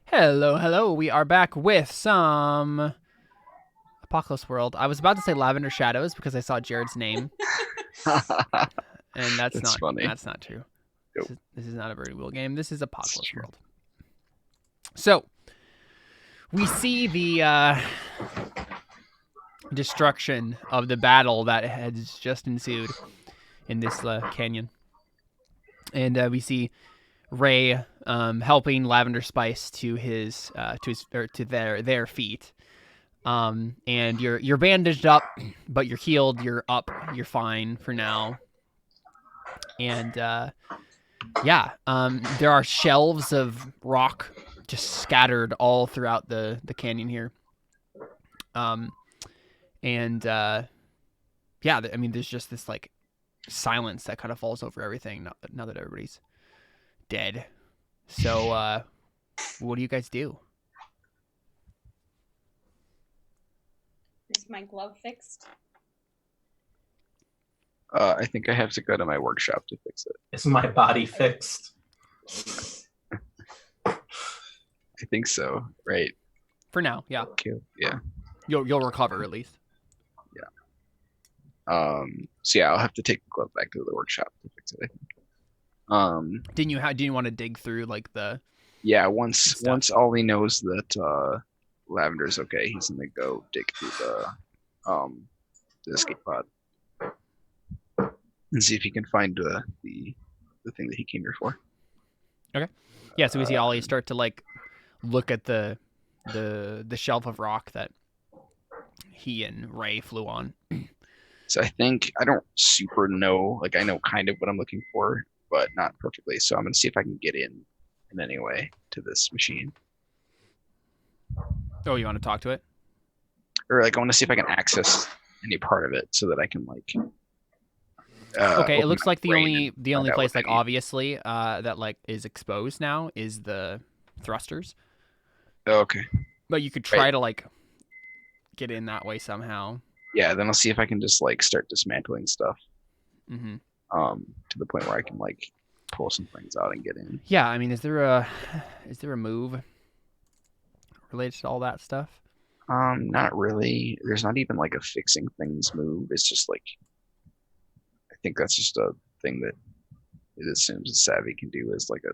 Hello, hello. We are back with some Apocalypse World. I was about to say Lavender Shadows because I saw Jared's name, and that's That's funny. not true. Nope, This is not a Birdie Wheel game. This is it's Apocalypse true. World. So we see the destruction of the battle that has just ensued in this canyon, and we see Ray helping Lavender Spice to their feet. And you're bandaged up, but you're healed. You're up. You're fine for now. And there are shelves of rock just scattered all throughout the canyon here. Um, and I mean, there's just this like silence that kind of falls over everything now that everybody's dead. So, what do you guys do? Is my glove fixed? I think I have to go to my workshop to fix it. Is my body fixed? I think so, right? For now, yeah. Okay, yeah. You'll recover at least. So yeah, I'll have to take the glove back to the workshop to fix it, I think. Didn't you want to dig through like the Yeah, once stuff. Ollie knows that Lavender's okay, he's gonna go dig through the escape pod and see if he can find the thing that he came here for. Yeah, so we see Ollie start to like look at the shelf of rock that he and Ray flew on. So I think I don't super know, like I know kind of what I'm looking for, but not perfectly. So I'm gonna see if I can get in any way to this machine, Oh, you want to talk to it? or like I want to see if I can access any part of it so that I can like. Okay, it open looks my like the brain only and the find only out place what I like need. obviously that like is exposed now is the thrusters. Oh, okay, But you could right. try to like get in that way somehow. Yeah, then I'll see if I can just like start dismantling stuff Mm-hmm. to the point where I can like pull some things out and get in. Yeah, I mean, is there a move related to all that stuff? Not really. There's not even like a fixing things move. It's just like I think that's just a thing that it assumes a savvy can do is like a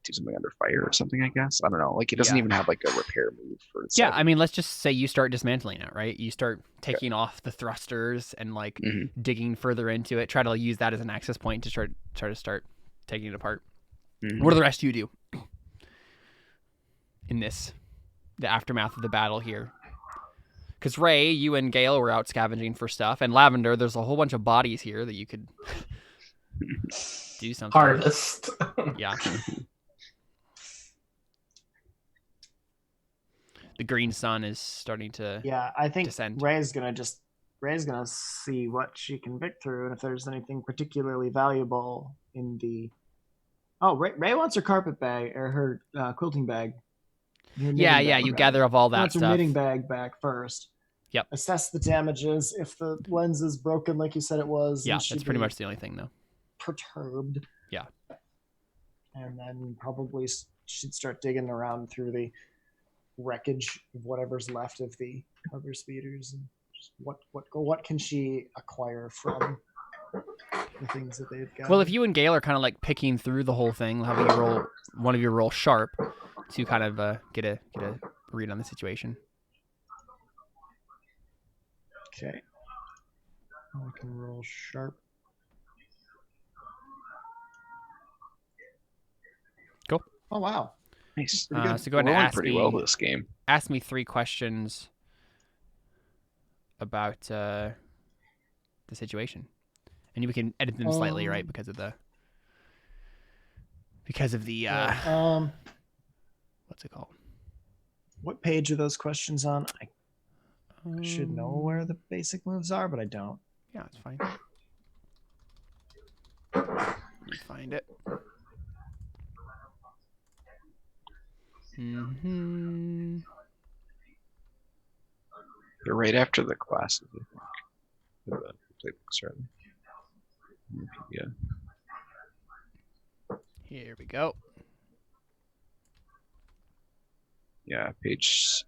do something under fire or something, I guess. I don't know. Like it doesn't Yeah. even have like a repair move for Yeah, savvy. I mean, let's just say you start dismantling it, right? You start Okay. taking off the thrusters and like Hmm. digging further into it. Try to use that as an access point to try to start taking it apart. Hmm. What do the rest of you do in the aftermath of the battle here? Because Ray, you and Gale were out scavenging for stuff, and Lavender, there's a whole bunch of bodies here that you could do something. Harvest. Yeah. The green sun is starting to Yeah, I think descend. Ray's gonna see what she can pick through, and if there's anything particularly valuable in the. Oh, Ray wants her carpet bag or her quilting bag. Her Yeah, knitting bag, you rather. gather up all She that wants her stuff. knitting bag back first. Yep. Assess the damages. If the lens is broken, like you said it was, Yeah, then she'd that's pretty be much the only thing, though. perturbed. Yeah. And then probably should start digging around through the wreckage of whatever's left of the other speeders and just what can she acquire from the things that they've got. Well, if you and Gale are kind of like picking through the whole thing, having you roll one of you roll sharp to kind of get a read on the situation. Okay, I can roll sharp. Cool. Oh wow. Nice. Pretty good. So go ahead and Rolling ask pretty me well this game. ask me 3 questions about the situation, and we can edit them slightly, right? Because of the Yeah, what's it called? what page are those questions on? I should know where the basic moves are, but I don't. Yeah, it's fine. Let me find it. Mm-hmm. They're right after the classes, I think. The playbooks, rather. Yeah. Here we go. Yeah, page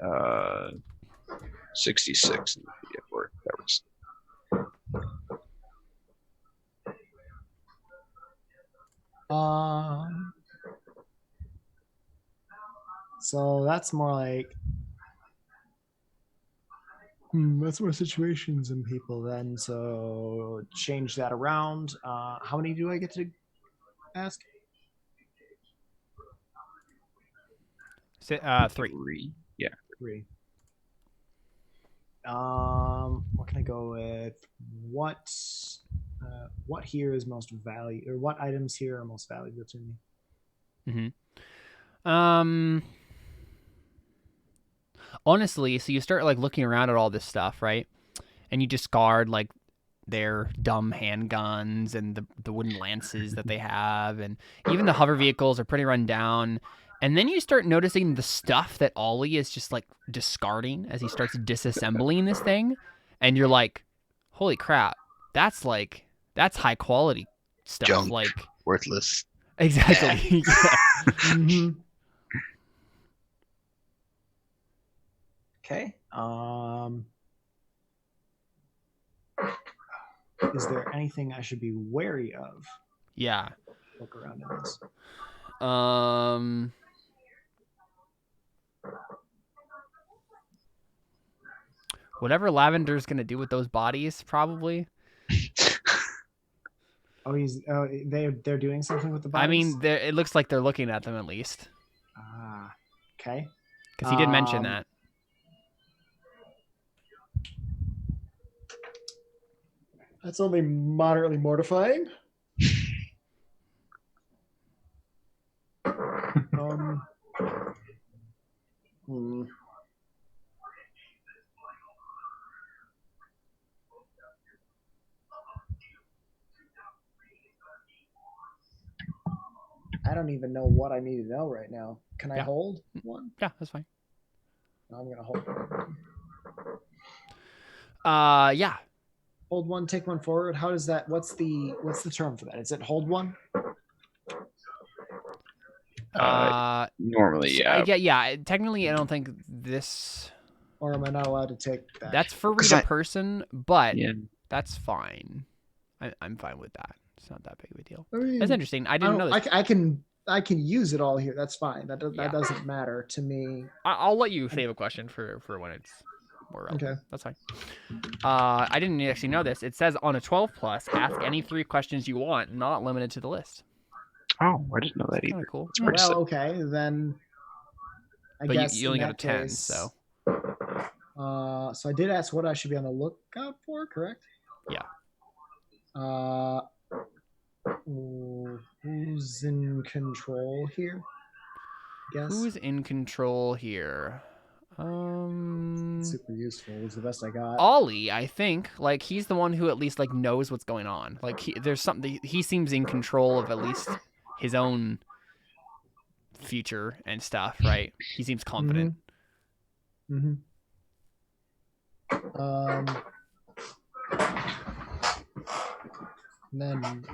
66 in the PDF work. That works. So that's more like that's more situations and people then. So change that around. How many do I get to ask? 3. 3. Yeah. 3. What can I go with? What here is most valuable, or what items here are most valuable to me? Honestly, so you start like looking around at all this stuff, right? And you discard like their dumb handguns and the wooden lances that they have, and even the hover vehicles are pretty run down. And then you start noticing the stuff that Ollie is just like discarding as he starts disassembling this thing, and you're like, "Holy crap! That's high quality stuff." Junk. Like Worthless. exactly. Yeah. Mm-hmm. Okay. Is there anything I should be wary of? Yeah. Look around in this. Whatever Lavender's gonna do with those bodies, probably. Oh, they're doing something with the bodies. I mean, it looks like they're looking at them at least. Okay. Because he did mention that. That's only moderately mortifying. I don't even know what I need to know right now. Can I hold one? Yeah, that's fine. I'm gonna hold one. Yeah. Hold one, take one forward. How does that? What's the term for that? Is it hold one? Normally, yeah. Yeah. Technically, I don't think this. Or am I not allowed to take that? That's for read a person, but that's fine. I'm fine with that. It's not that big of a deal. I mean, that's interesting. I didn't know this. I can use it all here. That's fine. That doesn't matter to me. I'll let you save a question for when it's more relevant. Okay. That's fine. I didn't actually know this. It says on a 12+, ask any 3 questions you want, not limited to the list. Oh, I didn't know that either. Cool. Well, okay, then I guess you only got a 10, case, so. So I did ask what I should be on the lookout for, correct? Yeah. Who's in control here? Who's in control here? Super useful. Was the best I got. Ollie, I think, like he's the one who at least like knows what's going on. Like there's something he seems in control of at least his own future and stuff, right? He seems confident. Mm-hmm. Then,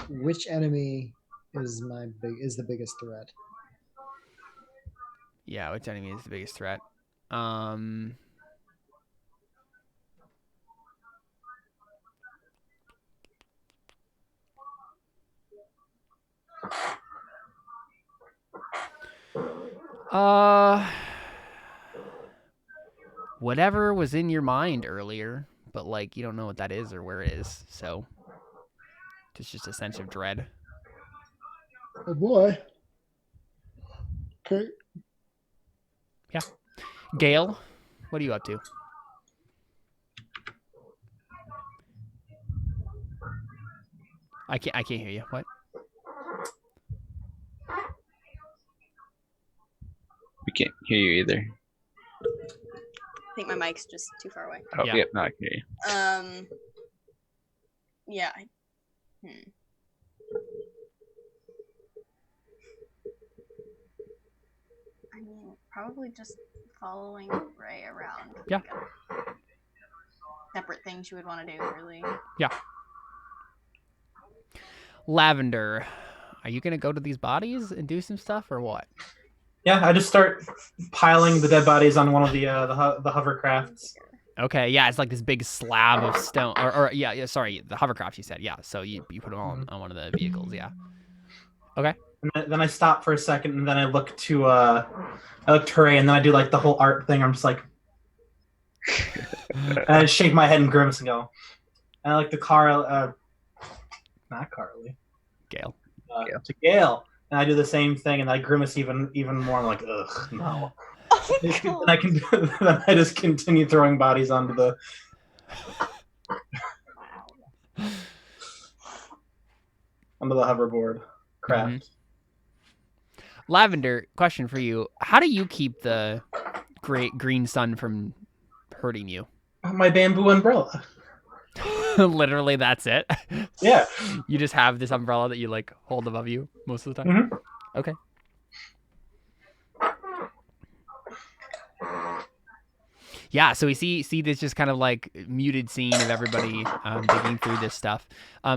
which enemy is the biggest threat? Yeah, which enemy is the biggest threat? Whatever was in your mind earlier, but like you don't know what that is or where it is, so it's just a sense of dread. Oh boy. Okay. Yeah. Gale, what are you up to? I can't hear you. What? We can't hear you either. I think my mic's just too far away. Oh, yeah, no, I can hear you. Yeah. I mean, probably just following Ray around. Yeah. Like separate things you would want to do, really. Yeah. Lavender, are you gonna go to these bodies and do some stuff or what? Yeah, I just start piling the dead bodies on one of the hovercrafts. Okay, yeah, it's like this big slab of stone, or yeah, sorry, the hovercraft you said, yeah. So you put them on one of the vehicles, yeah. Okay. And then I stop for a second, and then I look to Ray, and then I do like the whole art thing. I'm just like, and I shake my head and grimace and go. And I like the car, not Carly, Gale. to Gale, and I do the same thing, and I grimace even more. I'm like, ugh, no. Oh my And god. then I just continue throwing bodies onto the hoverboard craft. Lavender, question for you: how do you keep the great green sun from hurting you? My bamboo umbrella. Literally, that's it. Yeah. You just have this umbrella that you like hold above you most of the time. Mm-hmm. Okay. Yeah, so we see this just kind of like muted scene of everybody digging through this stuff.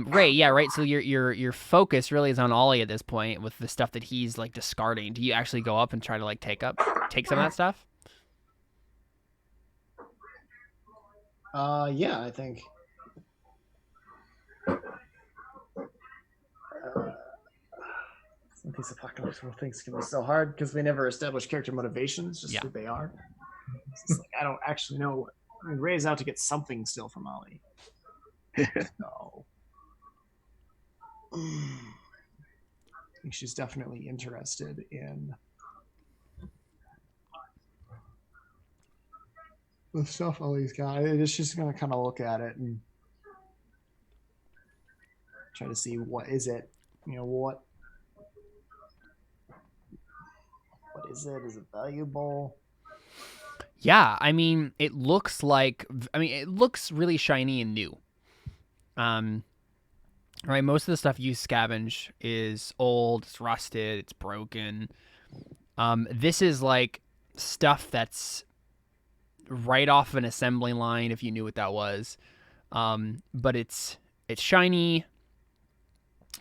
Ray, yeah, right. So your focus really is on Ollie at this point with the stuff that he's like discarding. Do you actually go up and try to like take some of that stuff? Yeah, I think. Some of these apocalyptic things can be so hard because we never establish character motivations, just who they are. It's like, I don't actually know. I mean, Ray's out to get something still from Ollie. So, I think she's definitely interested in the stuff Ollie's got. It's just going to kind of look at it and try to see what is it. What is it? Is it valuable? Yeah, I mean, it looks really shiny and new. Right, most of the stuff you scavenge is old, it's rusted, it's broken. This is like stuff that's right off an assembly line, if you knew what that was. But it's shiny.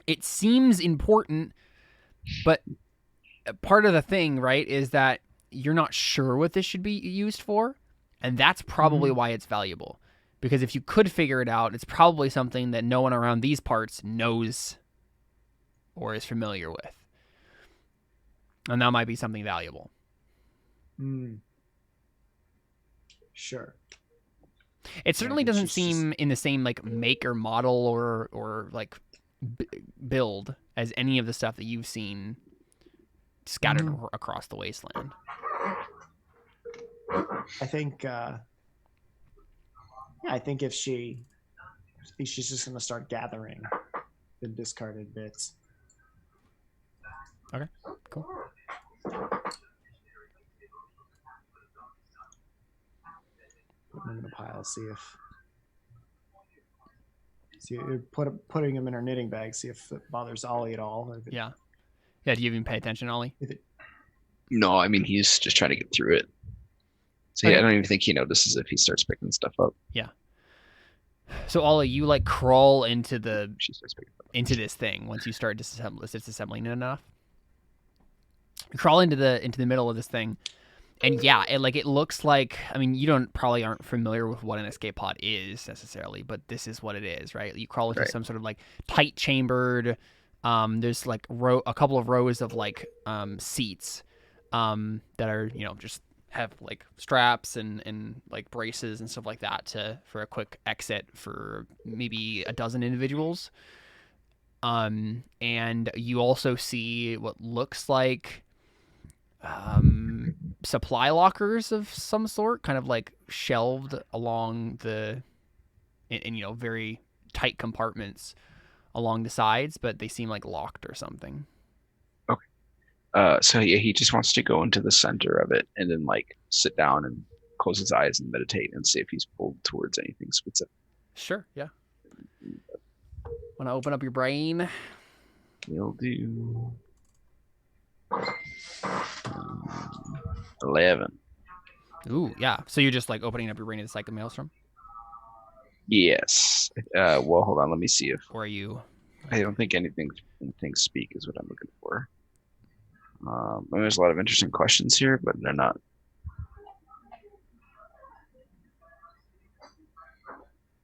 It seems important, but part of the thing, right, is that you're not sure what this should be used for, and that's probably why it's valuable. Because if you could figure it out, it's probably something that no one around these parts knows or is familiar with. And that might be something valuable. Sure. It certainly doesn't seem in the same like make or model or like build as any of the stuff that you've seen scattered across the wasteland. I think I think if she's just going to start gathering the discarded bits. Okay, cool. Put them in a pile, putting them in her knitting bag, see if it bothers Ollie at all. Yeah. Do you even pay attention, Ollie? No, I mean, he's just trying to get through it. So yeah, I don't even think he notices if he starts picking stuff up. Yeah. So Ollie, you like crawl into this thing once you start disassembling it enough. You crawl into the middle of this thing, and yeah, it looks like, I mean, you probably aren't familiar with what an escape pod is necessarily, but this is what it is, right? You crawl into some sort of like tight chambered. There's like a couple of rows of like seats that are just have like straps and like braces and stuff like that for a quick exit for maybe a dozen individuals. And you also see what looks like supply lockers of some sort, kind of like shelved along in very tight compartments along the sides, but they seem like locked or something. So yeah, he just wants to go into the center of it and then like sit down and close his eyes and meditate and see if he's pulled towards anything specific. Sure, yeah. Want to open up your brain? We'll do 11. Ooh, yeah. So you're just like opening up your brain to the Psychic Maelstrom? Yes. Well, hold on. Let me see if. Or are you? I don't think anything speak is what I'm looking for. There's a lot of interesting questions here, but they're not.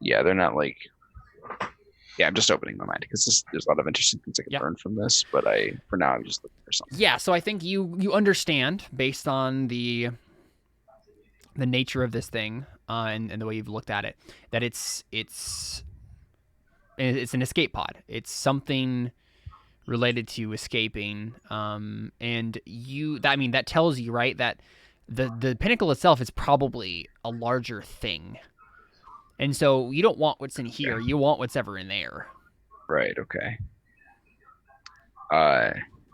Yeah, they're not like. Yeah, I'm just opening my mind because there's a lot of interesting things I can learn from this. But for now, I'm just looking for something. Yeah, so I think you understand based on the nature of this thing and the way you've looked at it that it's an escape pod. It's something related to escaping, and that tells you, right, that the pinnacle itself is probably a larger thing, and so you don't want what's in here. You want what's ever in there. Right. Okay.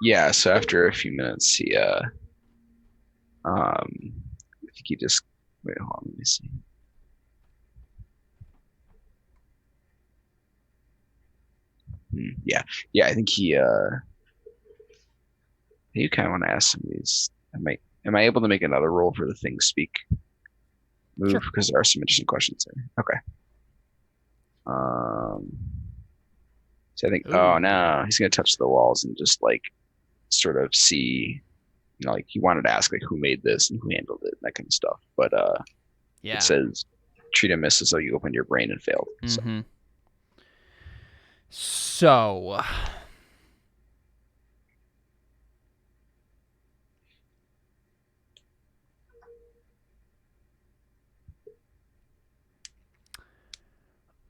Yeah. So after a few minutes, I think he just wait. Hold on. Let me see. Yeah. I think he. You kind of want to ask some of these. Am I able to make another roll for the thing speak move? Sure. Because there are some interesting questions there. Okay. So I think. Ooh. Oh no, he's gonna touch the walls and just like sort of see. Like he wanted to ask like who made this and who handled it and that kind of stuff. But it says treat a miss as though you opened your brain and failed. Mm-hmm. So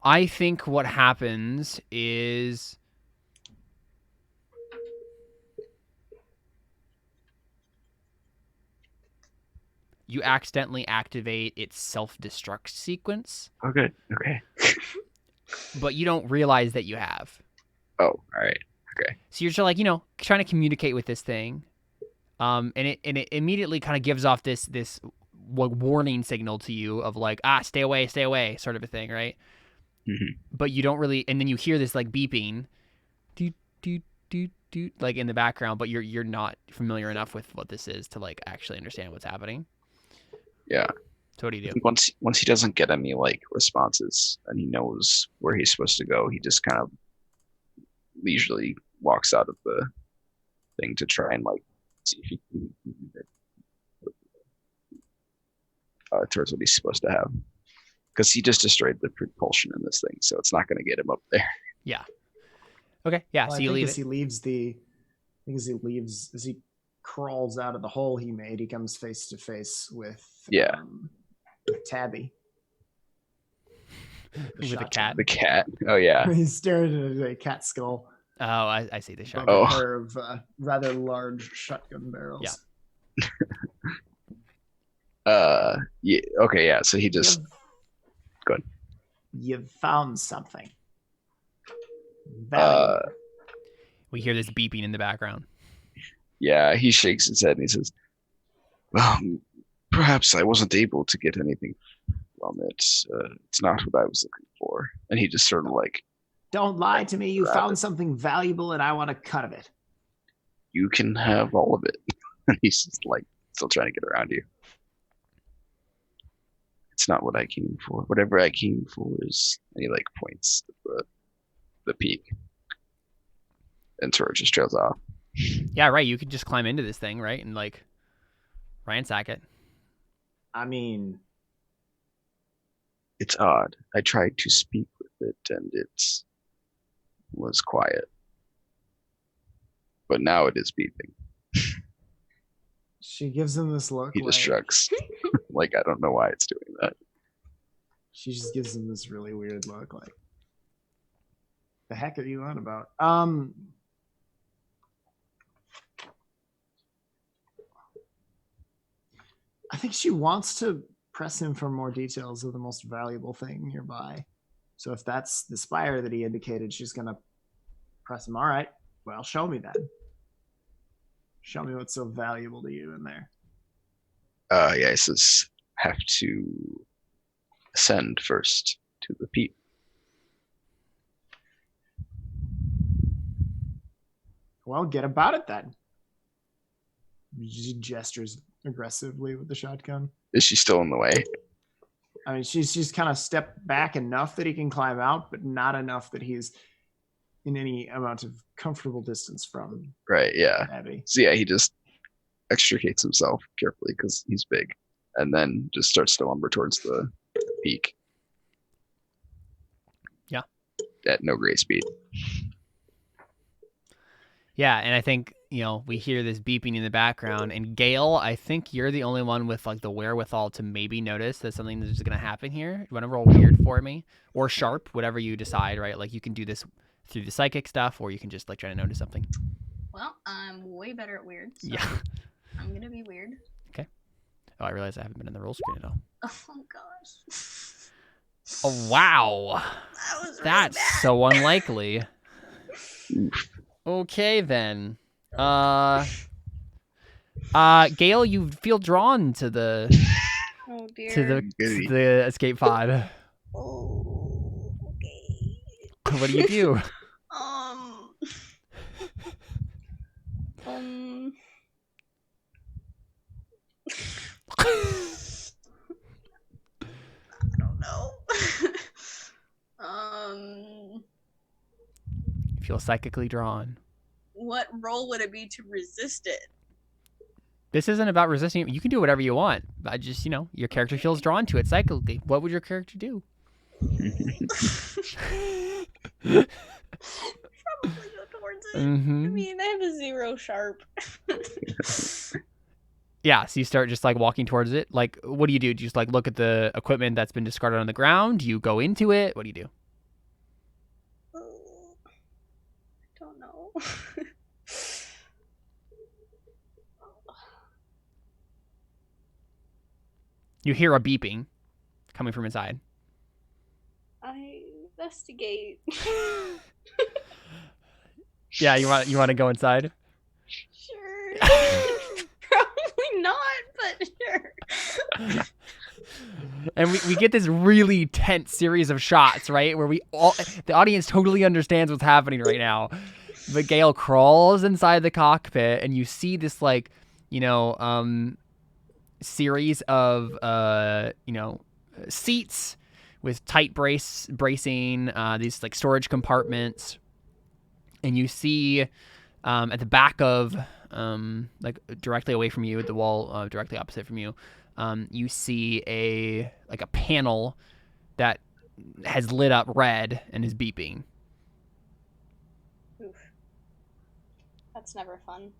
I think what happens is you accidentally activate its self-destruct sequence. Oh, good. Okay. But you don't realize that you have. Oh, all right. Okay. So you're just like, trying to communicate with this thing. And it immediately kind of gives off this warning signal to you of like, stay away, sort of a thing, right? Mm-hmm. But you don't really, and then you hear this like beeping, doot, doot, doot, doot, like in the background, but you're not familiar enough with what this is to like actually understand what's happening. Yeah. So what do you do? Once he doesn't get any like responses and he knows where he's supposed to go, he just kind of leisurely walks out of the thing to try and like see if he can towards what he's supposed to have. Because he just destroyed the propulsion in this thing, so it's not going to get him up there. Yeah. Okay. Yeah. Well, so you leave. As he crawls out of the hole he made, he comes face to face with Tabby. With a cat. The cat. Oh yeah. He's staring at a cat skull. Oh, I see the shotgun. A pair of rather large shotgun barrels. Yeah. Yeah. Okay. Yeah. So he just. Good. You've found something. We hear this beeping in the background. Yeah, he shakes his head and he says, "Well, perhaps I wasn't able to get anything from it. It's not what I was looking for." And he just sort of like, "Don't lie to me. You found something valuable, and I want a cut of it." "You can have all of it." And he's just like still trying to get around you. "It's not what I came for. Whatever I came for is," and he like points to the peak, and sort of just trails off. Yeah, right. You could just climb into this thing, right, and like ransack it. I mean, it's odd. I tried to speak with it, and it was quiet, but now it is beeping. She gives him this look. He just shrugs. Like, I don't know why it's doing that. She just gives him this really weird look, like, the heck are you on about? I think she wants to press him for more details of the most valuable thing nearby. So if that's the spire that he indicated, she's going to press him. All right, well, show me then. Show me what's so valuable to you in there. Yeah, it says have to ascend first to the peak. Well, get about it then. She gestures aggressively with the shotgun. Is she still in the way? I mean, she's kind of stepped back enough that he can climb out, but not enough that he's in any amount of comfortable distance from right. Yeah. Abby. So yeah, he just extricates himself carefully because he's big, and then just starts to lumber towards the peak. Yeah. At no great speed. Yeah, and I think, we hear this beeping in the background, and Gale, I think you're the only one with like the wherewithal to maybe notice that something is going to happen here. You want to roll weird for me? Or sharp, whatever you decide, right? Like you can do this through the psychic stuff, or you can just like try to notice something. Well, I'm way better at weird, so Yeah. I'm gonna be weird. Okay. Oh, I realize I haven't been in the roll screen at all. Oh gosh. Oh, wow. That was really That's bad. so unlikely. Okay, then. Gale, you feel drawn to the Oh dear. to the escape pod. Oh, okay. What do you do? I don't know. You feel psychically drawn. What role would it be to resist it? This isn't about resisting. You can do whatever you want. I just, your character feels drawn to it psychically. What would your character do? Probably go towards it. Mm-hmm. I mean, I have a 0 sharp. Yeah, so you start just like walking towards it. Like, what do you do? Do you just like look at the equipment that's been discarded on the ground? Do you go into it? What do you do? I don't know. You hear a beeping coming from inside. I investigate. Yeah, you want to go inside? Sure. Probably not, but sure. And we get this really tense series of shots, right? Where the audience totally understands what's happening right now. But Gale crawls inside the cockpit, and you see this like, series of seats with tight bracing, these like storage compartments, and you see at the back of like directly away from you, at the wall directly opposite from you, you see a panel that has lit up red and is beeping. Oof. That's never fun.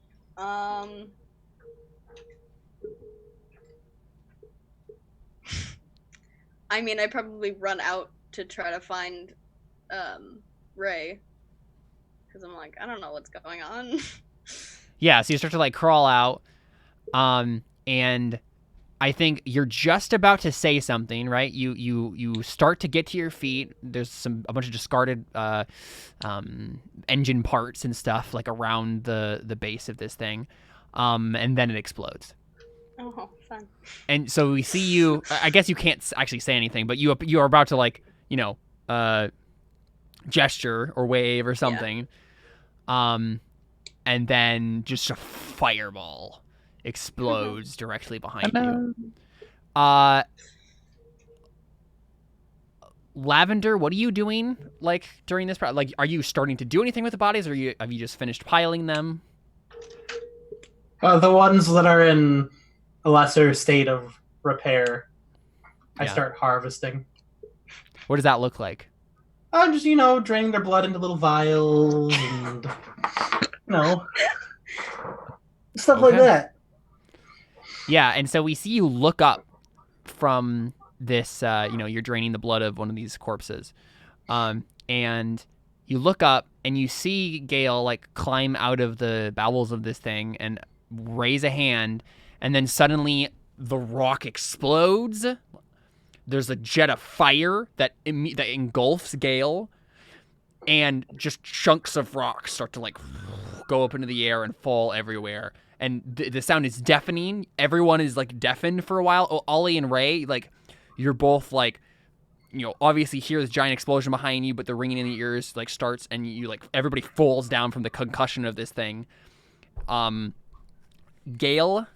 I mean, I probably run out to try to find Ray, because I'm like, I don't know what's going on. Yeah, so you start to like crawl out, and I think you're just about to say something, right? You start to get to your feet. There's a bunch of discarded engine parts and stuff like around the base of this thing, and then it explodes. Oh, fun. And so we see you. I guess you can't actually say anything, but you are about to like gesture or wave or something, and then just a fireball explodes directly behind you. Lavender, what are you doing like during this? Like, are you starting to do anything with the bodies, or have you just finished piling them? The ones that are in a lesser state of repair, I start harvesting. What does that look like? Just draining their blood into little vials and stuff like that. Yeah, and so we see you look up from this, you're draining the blood of one of these corpses. And you look up and you see Gale like climb out of the bowels of this thing and raise a hand, and then suddenly the rock explodes. There's a jet of fire that engulfs Gale, and just chunks of rock start to like go up into the air and fall everywhere. And the sound is deafening. Everyone is like deafened for a while. Ollie and Ray, like, you're both like, obviously hear this giant explosion behind you, but the ringing in the ears like starts, and you like everybody falls down from the concussion of this thing. Gale,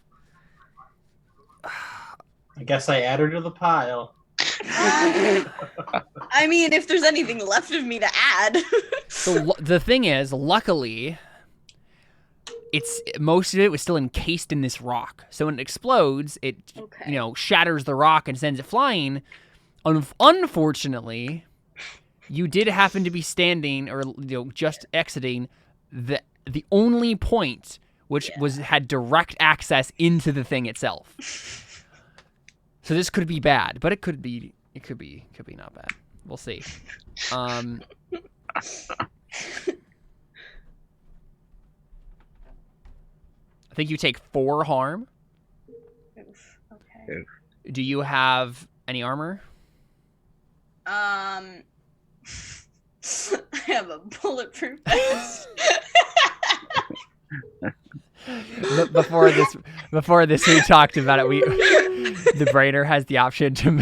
I guess I add her to the pile. I mean, if there's anything left of me to add. so the thing is, luckily, most of it was still encased in this rock. So when it explodes, it shatters the rock and sends it flying. Unfortunately, you did happen to be standing or just exiting the only point which had direct access into the thing itself. So this could be bad, but it could be not bad. We'll see. I think you take 4 harm. Oof, okay. Do you have any armor? I have a bulletproof vest. Before this, we talked about it. The brainer has the option to.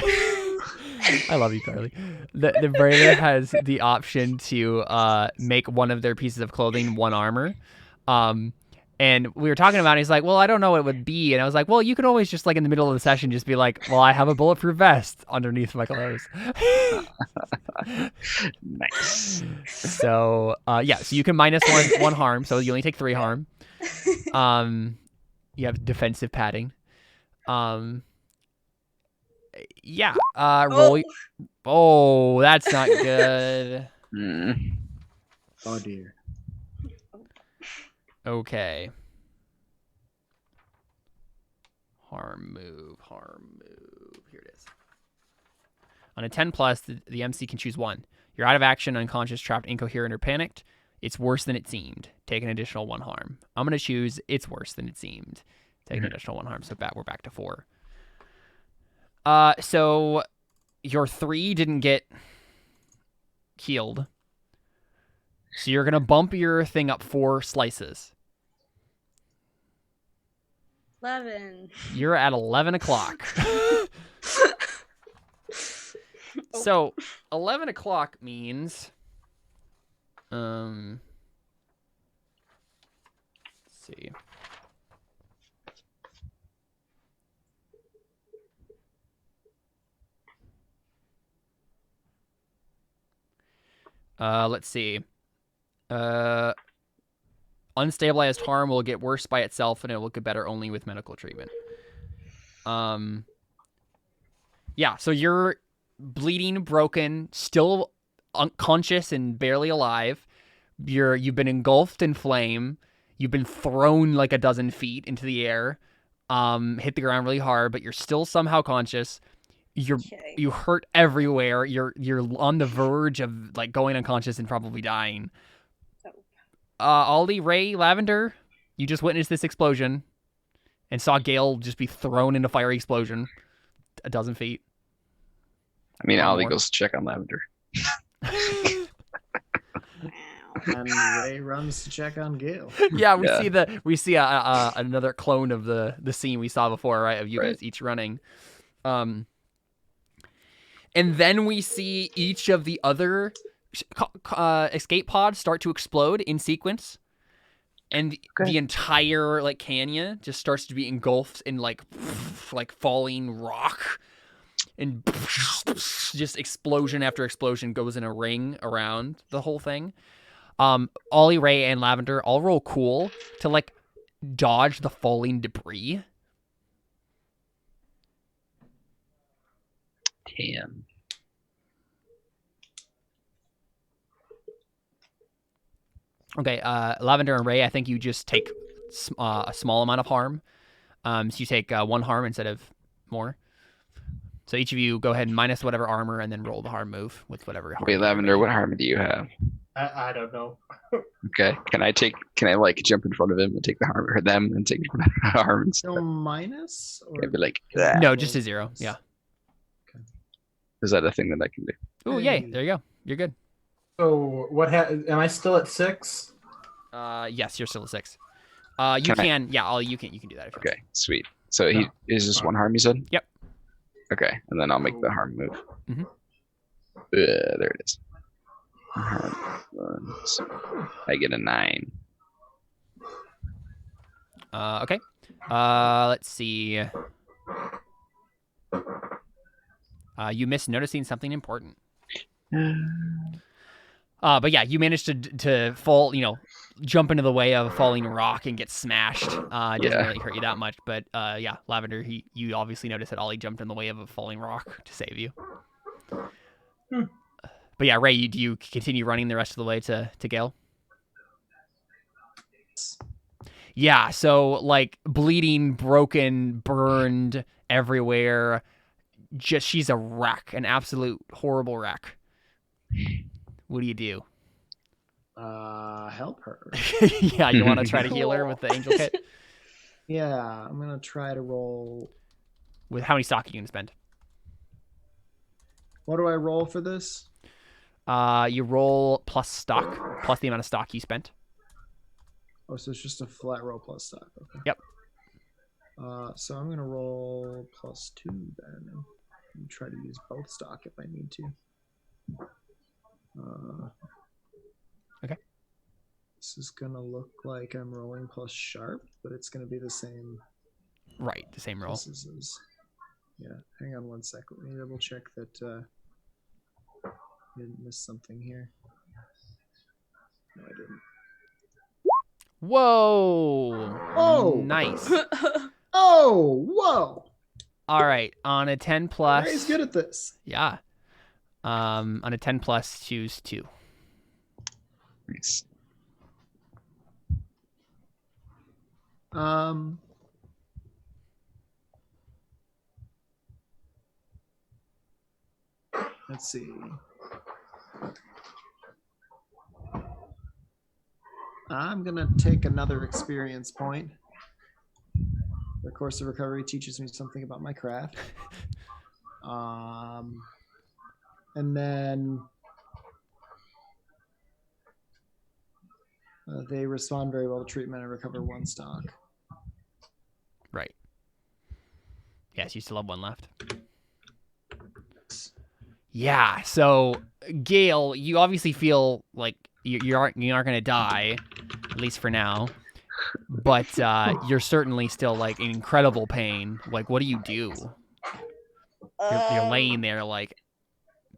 I love you, Carly. The brainer has the option to make one of their pieces of clothing 1 armor. And we were talking about it. He's like, well, I don't know what it would be. And I was like, well, you could always just, like, in the middle of the session, just be like, well, I have a bulletproof vest underneath my clothes. Nice. So, so you can minus one harm. So you only take 3 harm. You have defensive padding. Roll. Oh, that's not good. Oh dear. Okay. Harm move. Here it is. On a 10+, the MC can choose 1. You're out of action, unconscious, trapped, incoherent, or panicked. It's worse than it seemed. Take an additional 1 harm. I'm going to choose it's worse than it seemed. Take an additional 1 harm. So we're back to 4. So your 3 didn't get healed. So you're going to bump your thing up 4 slices. 11. You're at 11 o'clock. So 11 o'clock means let's see. Let's see. Unstabilized harm will get worse by itself, and it will get better only with medical treatment. Yeah, so you're bleeding, broken, still unconscious and barely alive. You've been engulfed in flame. You've been thrown like a dozen feet into the air. Hit the ground really hard, but you're still somehow conscious. You hurt everywhere. You're on the verge of like going unconscious and probably dying. Ollie, Ray, Lavender, you just witnessed this explosion and saw Gale just be thrown in a fiery explosion a dozen feet. I mean, Ollie goes to check on Lavender. And Ray runs to check on Gale. Yeah, we see another clone of the scene we saw before, right? Of you guys each running. And then we see each of the other escape pods start to explode in sequence, and the entire like canyon just starts to be engulfed in like falling rock, and just explosion after explosion goes in a ring around the whole thing. Ollie, Ray, and Lavender all roll cool to like dodge the falling debris. Damn. Okay, Lavender and Ray, I think you just take a small amount of harm. So you take 1 harm instead of more. So each of you go ahead and minus whatever armor and then roll the harm move with whatever harm. Wait, Lavender, what harm do you have? I don't know. Okay, can I like jump in front of him and take the harm, or them and take the harm instead? No minus? Or... I'd be like, no, just a 0. Yeah. Okay. Is that a thing that I can do? Oh, yay! There you go. You're good. So what? Am I still at 6? Yes, you're still at 6. You can do that. If you want. Okay, sweet. So he is just 1 harm, you said? Yep. Okay, and then I'll make the harm move. Mm-hmm. There it is. Harm. So I get a 9. Okay. Let's see. You missed noticing something important. But yeah, you managed to fall, jump into the way of a falling rock and get smashed. It doesn't really hurt you that much, but yeah, Lavender, you obviously noticed that Ollie jumped in the way of a falling rock to save you. But yeah, Ray, do you continue running the rest of the way to Gale? Yeah, so like bleeding, broken, burned everywhere. Just she's a wreck, an absolute horrible wreck. What do you do? Help her. Yeah, you want to try to heal her with the angel kit? Yeah, I'm gonna try to roll. With how many stock are you gonna spend? What do I roll for this? You roll plus stock, plus the amount of stock you spent. Oh, so it's just a flat roll plus stock. Okay. Yep. So I'm gonna roll +2 then. And try to use both stock if I need to. Okay. This is gonna look like I'm rolling plus sharp, but it's gonna be the same. Right, the same roll. Yeah. Hang on one sec. Let me double check that I didn't miss something here. No, I didn't. Whoa! Oh! Nice. Oh! Whoa! All right, on a 10 plus. Ray's good at this. Yeah. On a 10 plus, choose 2. Nice. Let's see. I'm gonna take another experience point. The course of recovery teaches me something about my craft. And then they respond very well to treatment and recover 1 stock. Right. Yes, you still have 1 left. Yeah, so Gale, you obviously feel like you aren't going to die, at least for now. But you're certainly still like in incredible pain. Like, what do you do? You're laying there like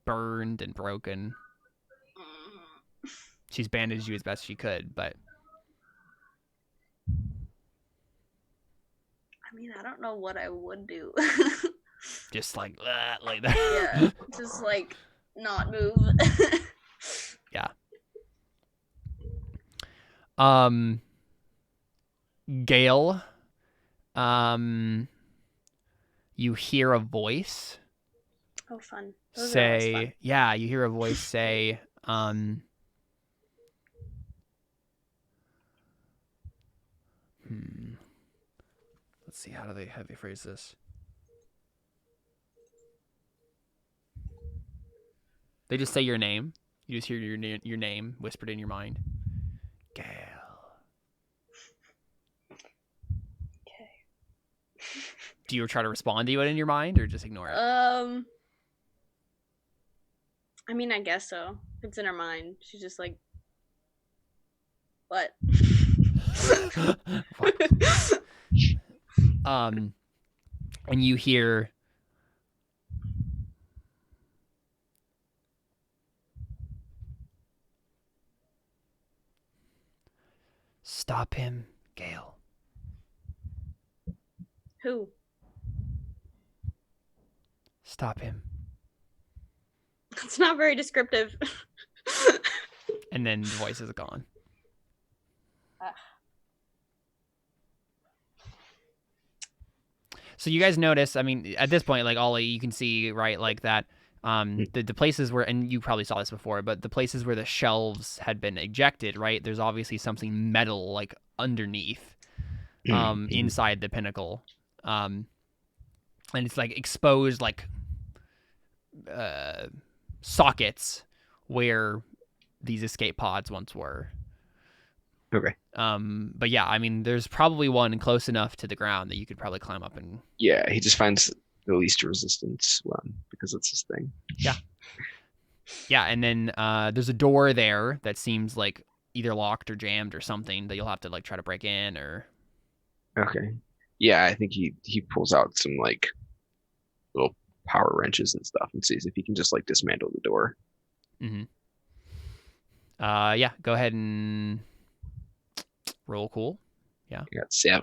burned and broken. She's bandaged you as best she could, but I mean, I don't know what I would do. just like that. Yeah, just like not move. Yeah. Gale, you hear a voice Oh, fun. Those are always say, fun. yeah, you hear a voice say, let's see, how do they phrase this? They just say your name. You just hear your name whispered in your mind. Gale. Okay. Do you try to respond to it in your mind or just ignore it? I mean, I guess so. It's in her mind. She's just like, what? And you hear, stop him, Gale. Who? Stop him. It's not very descriptive. And then the voice is gone. So you guys notice, I mean, at this point, like Ollie, you can see, right, like that the places where, and you probably saw this before, but the places where the shelves had been ejected, right, there's obviously something metal, like, underneath, inside the pinnacle. And it's, like, exposed, like, sockets where these escape pods once were. Okay. But yeah, I mean, there's probably one close enough to the ground that you could probably climb up and. Yeah, he just finds the least resistance one because it's his thing. Yeah. Yeah, and then there's a door there that seems like either locked or jammed or something that you'll have to like try to break in or. Okay. Yeah, I think he pulls out some like little power wrenches and stuff and sees if he can just like dismantle the door. Mm-hmm. Yeah, go ahead and roll cool. I got 7.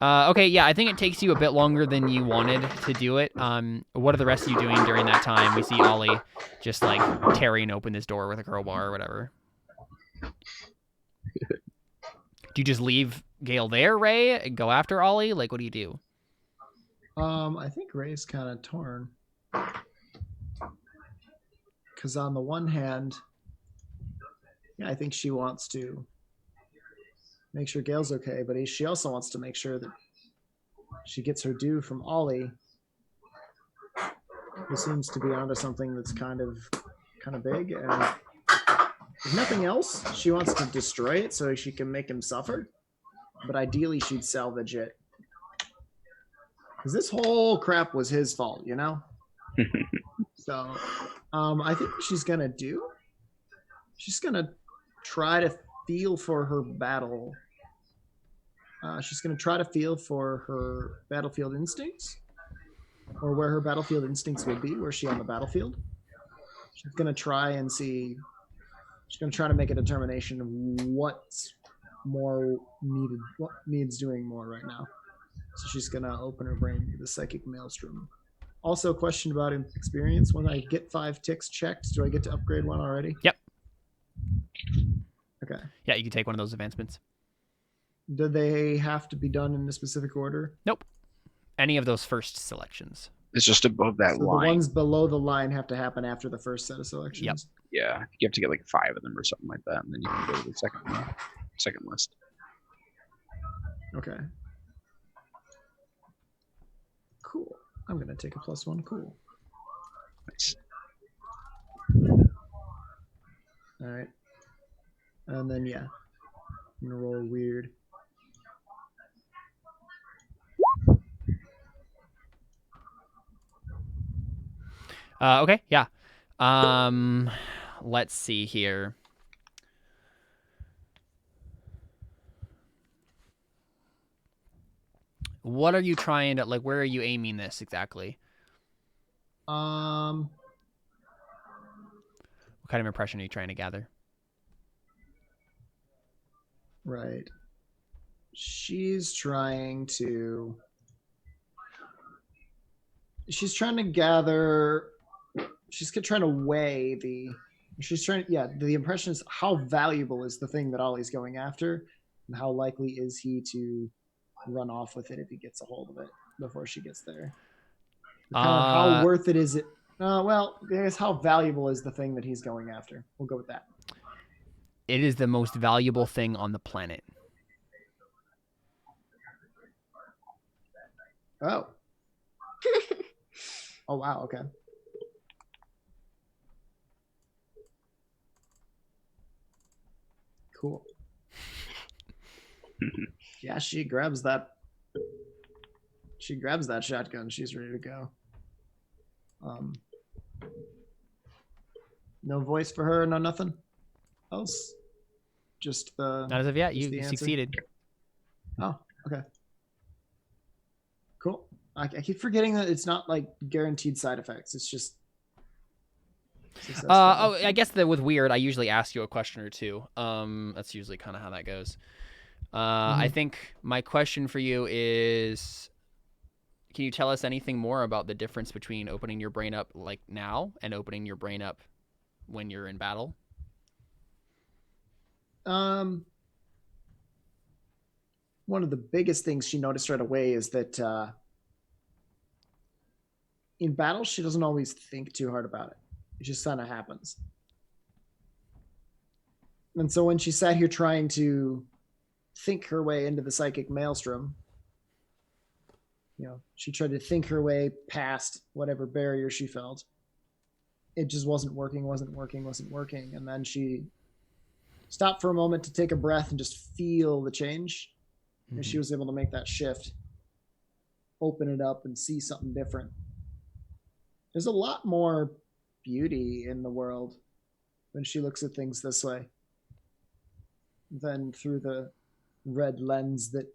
Okay, yeah, I think it takes you a bit longer than you wanted to do it. What are the rest of you doing during that time? We see Ollie just like tearing open this door with a crowbar or whatever. Do you just leave Gale there, Ray, and go after Ollie? Like, what do you do? I think Ray's kind of torn. Because on the one hand, yeah, I think she wants to make sure Gale's okay, but she also wants to make sure that she gets her due from Ollie, who seems to be onto something that's kind of big. And if nothing else, she wants to destroy it so she can make him suffer. But ideally, she'd salvage it. Because this whole crap was his fault, you know? So, I think what she's going to do, she's going to try to feel for her battle. She's going to try to feel for her battlefield instincts, or where her battlefield instincts would be. Where's she on the battlefield? She's going to try and see. She's going to try to make a determination of what's more needed, what needs doing more right now. So she's going to open her brain to the psychic maelstrom. Also, a question about experience. When I get 5 ticks checked, do I get to upgrade one already? Yep. Okay. Yeah, you can take one of those advancements. Do they have to be done in a specific order? Nope. Any of those first selections. It's just above that So line. the ones below the line have to happen after the first set of selections? Yep. Yeah, you have to get like 5 of them or something like that, and then you can go to the second list. Okay. Cool. I'm going to take a +1. Cool. Nice. All right. And then, yeah. I'm going to roll weird. Okay, yeah. Let's see here. What are you trying to, like, where are you aiming this exactly? What kind of impression are you trying to gather? Right. She's trying to gather, she's trying to weigh the impression is how valuable is the thing that Ollie's going after, and how likely is he to run off with it if he gets a hold of it before she gets there. How worth it is it? Well, I guess how valuable is the thing that he's going after? We'll go with that. It is the most valuable thing on the planet. Oh. Oh, wow. Okay. Cool. Yeah, she grabs that shotgun. She's ready to go. No voice for her, no nothing else. Just the. Not as of yet. just You the answer? succeeded. Oh, okay. Cool. I keep forgetting that it's not like guaranteed side effects. It's just. I guess that with weird, I usually ask you a question or two. That's usually kind of how that goes. I think my question for you is, can you tell us anything more about the difference between opening your brain up like now and opening your brain up when you're in battle? One of the biggest things she noticed right away is that in battle, she doesn't always think too hard about it. It just kind of happens. And so when she sat here trying to think her way into the psychic maelstrom, she tried to think her way past whatever barrier she felt. It just wasn't working. And then she stopped for a moment to take a breath and just feel the change. Mm-hmm. And she was able to make that shift, open it up, and see something different. There's a lot more beauty in the world when she looks at things this way than through the red lens that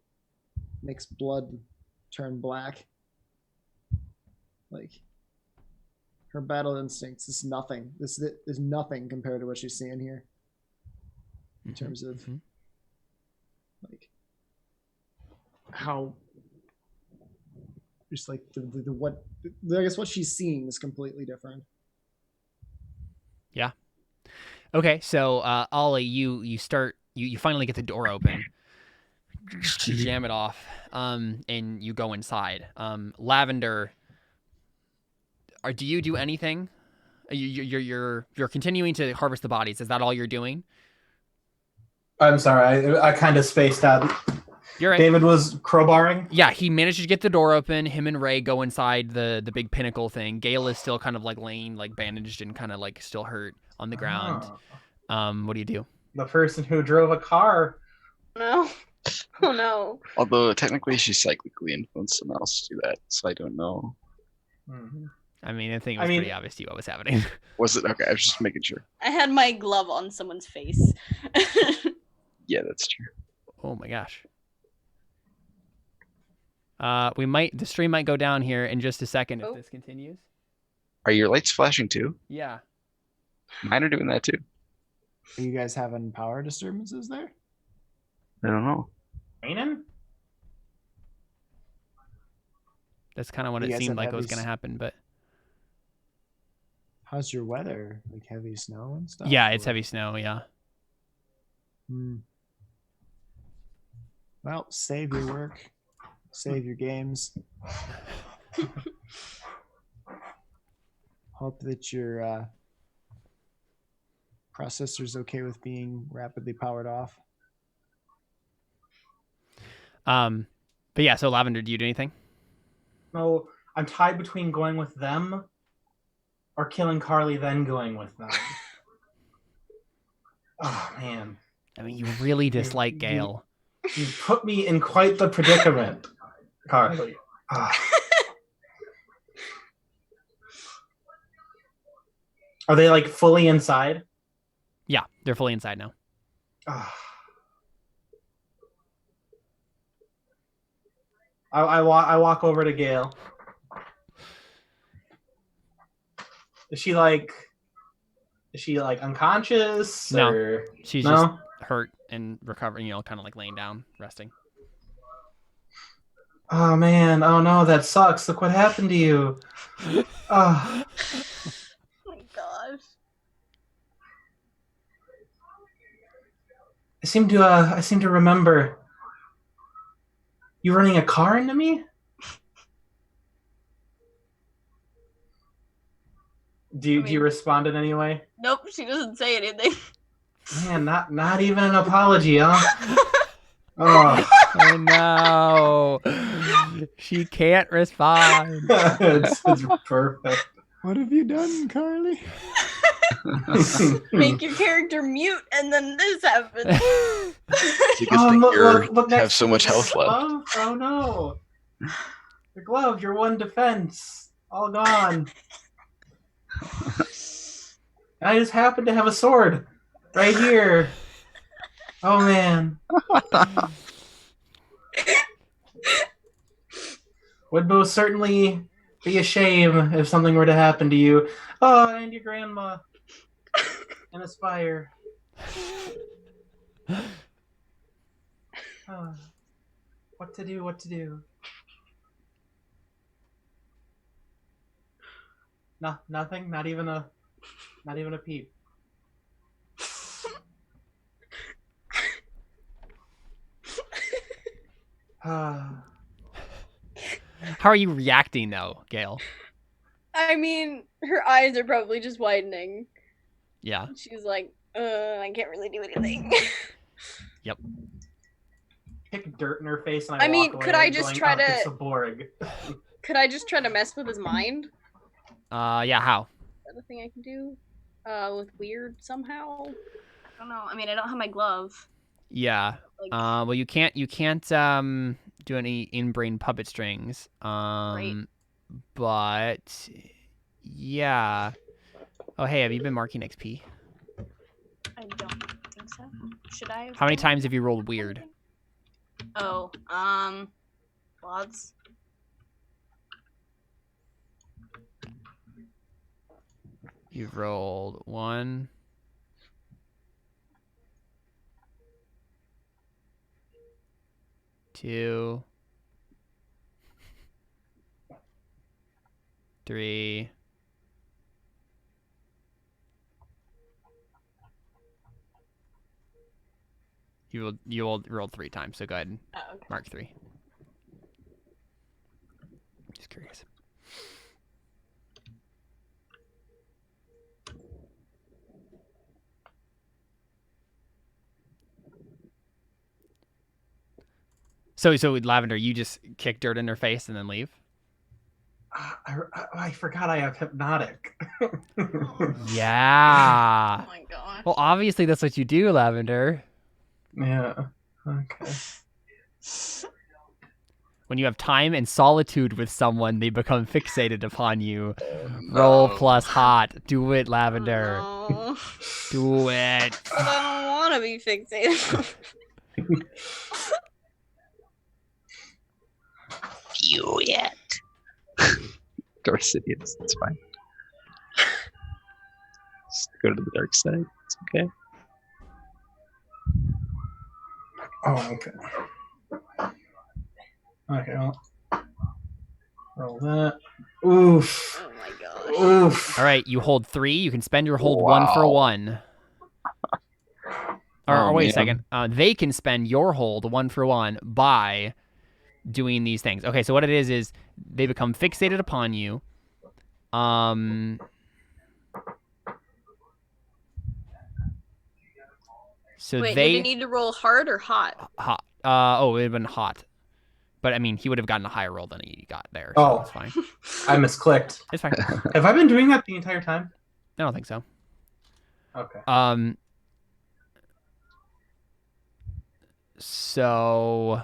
makes blood turn black. Like, her battle instincts is nothing. This is nothing compared to what she's seeing here. in terms of Mhm. like how just like the what I guess what she's seeing is completely different. Yeah. Okay, so Ollie, you start you finally get the door open, jam it off, and you go inside. Lavender, do you do anything? You're continuing to harvest the bodies. Is that all you're doing? I'm sorry, I kind of spaced out. You're right. David was crowbarring. Yeah, he managed to get the door open. Him and Ray go inside the big pinnacle thing. Gale is still kind of like laying like bandaged and kind of like still hurt on the ground. What do you do? The person who drove a car. No. Oh no. Although technically she cyclically influenced someone else to do that, so I don't know. I mean, I think it was pretty obvious to you what was happening. Was it? Okay, I was just making sure. I had my glove on someone's face. Yeah, that's true. Oh my gosh. The stream might go down here in just a second if this continues. Are your lights flashing too? Yeah. Mine are doing that too. Are you guys having power disturbances there? I don't know. Raining? That's kind of what You it guys seemed have like was heavy going to happen, but How's your weather? Like heavy snow and stuff? yeah, it's or- heavy snow, yeah. Hmm. Well, save your work, save your games. Hope that your processor's okay with being rapidly powered off. But yeah, so Lavender, do you do anything? No, I'm tied between going with them or killing Carly, then going with them. Oh, man. I mean, you really dislike Gale. You put me in quite the predicament, Carly. Are they, like, fully inside? Yeah, they're fully inside now. I walk over to Gale. Is she unconscious? No. Or... She's No? just hurt and recovering, kind of like laying down, resting. Oh man, oh no, that sucks. Look what happened to you. Oh. Oh my gosh. I seem to remember you running a car into me? Do you respond in any way? Nope, she doesn't say anything. Man, not even an apology, huh? Oh. Oh no. She can't respond. it's perfect. What have you done, Carly? Make your character mute and then this happens. You just think look have so much health left. Glove? Oh no. Your glove, your one defense. All gone. I just happen to have a sword right here. Oh man. Would most certainly be a shame if something were to happen to you. Oh, and your grandma. And a spire. Oh, what to do? No, nothing? Not even a peep. How are you reacting though, Gale? I mean, her eyes are probably just widening. Yeah. She's like, I can't really do anything. Yep. Kick dirt in her face and I walk mean, away could I just going, try "Oh, to- it's a Borg." Could I just try to mess with his mind? Yeah, how? Is that a thing I can do? With weird somehow? I don't know. I mean, I don't have my glove. Yeah. Like, Well, you can't do any in-brain puppet strings. But yeah. Oh, hey, have you been marking XP? I don't think so. Should I? How many times have you rolled weird? Oh, lots. You've rolled 1, 2, 3. You will roll 3 times, so go ahead and Oh, okay. mark 3. Just curious. So Lavender, you just kick dirt in her face and then leave? I forgot I have hypnotic. Yeah. Oh my gosh. Well, obviously that's what you do, Lavender. Yeah. Okay. When you have time and solitude with someone, they become fixated upon you. Roll plus hot. Do it, Lavender. No. Do it. But I don't want to be fixated. You yet? Dorsidians, it's fine. Just go to the dark side. It's okay. Oh, okay. Okay, well, roll that. Oof. Oh my gosh. Oof. All right, you hold 3. You can spend your hold 1 for 1. Or wait a second. They can spend your hold 1 for 1 by doing these things. Okay, so what it is they become fixated upon you. So Wait, they did he need to roll hard or hot? hot. It would have been hot. But I mean, he would have gotten a higher roll than he got there. So Oh. it's fine. I misclicked. It's fine. Have I been doing that the entire time? I don't think so. Okay. So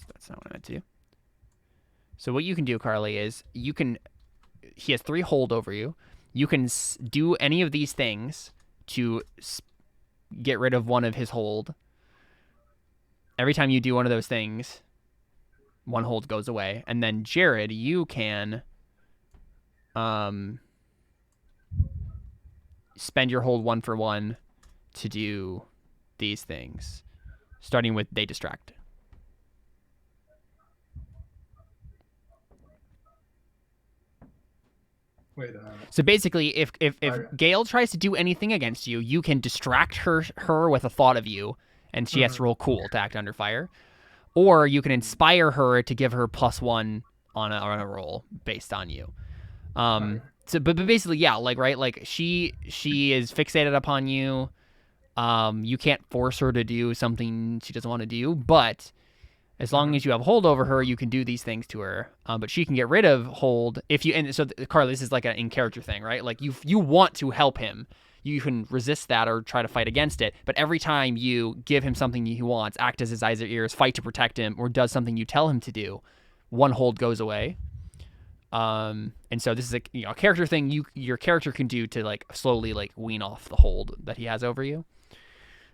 that's not what I meant to do. So what you can do, Carly, is he has 3 hold over you. You can do any of these things to get rid of one of his hold. Every time you do one of those things, 1 hold goes away. And then Jared, you can spend your hold 1 for 1 to do these things, starting with they distract. Wait a minute. So basically, if Okay. Gale tries to do anything against you, you can distract her with a thought of you, and she has to roll cool to act under fire, or you can inspire her to give her +1 on a roll based on you. So but basically, yeah, like she is fixated upon you. You can't force her to do something she doesn't want to do, but as long as you have hold over her, you can do these things to her. But she can get rid of hold if you. And so, Carly, this is like an in-character thing, right? Like you want to help him. You can resist that or try to fight against it. But every time you give him something he wants, act as his eyes or ears, fight to protect him, or does something you tell him to do, 1 hold goes away. And so this is a character thing your character can do to like slowly like wean off the hold that he has over you.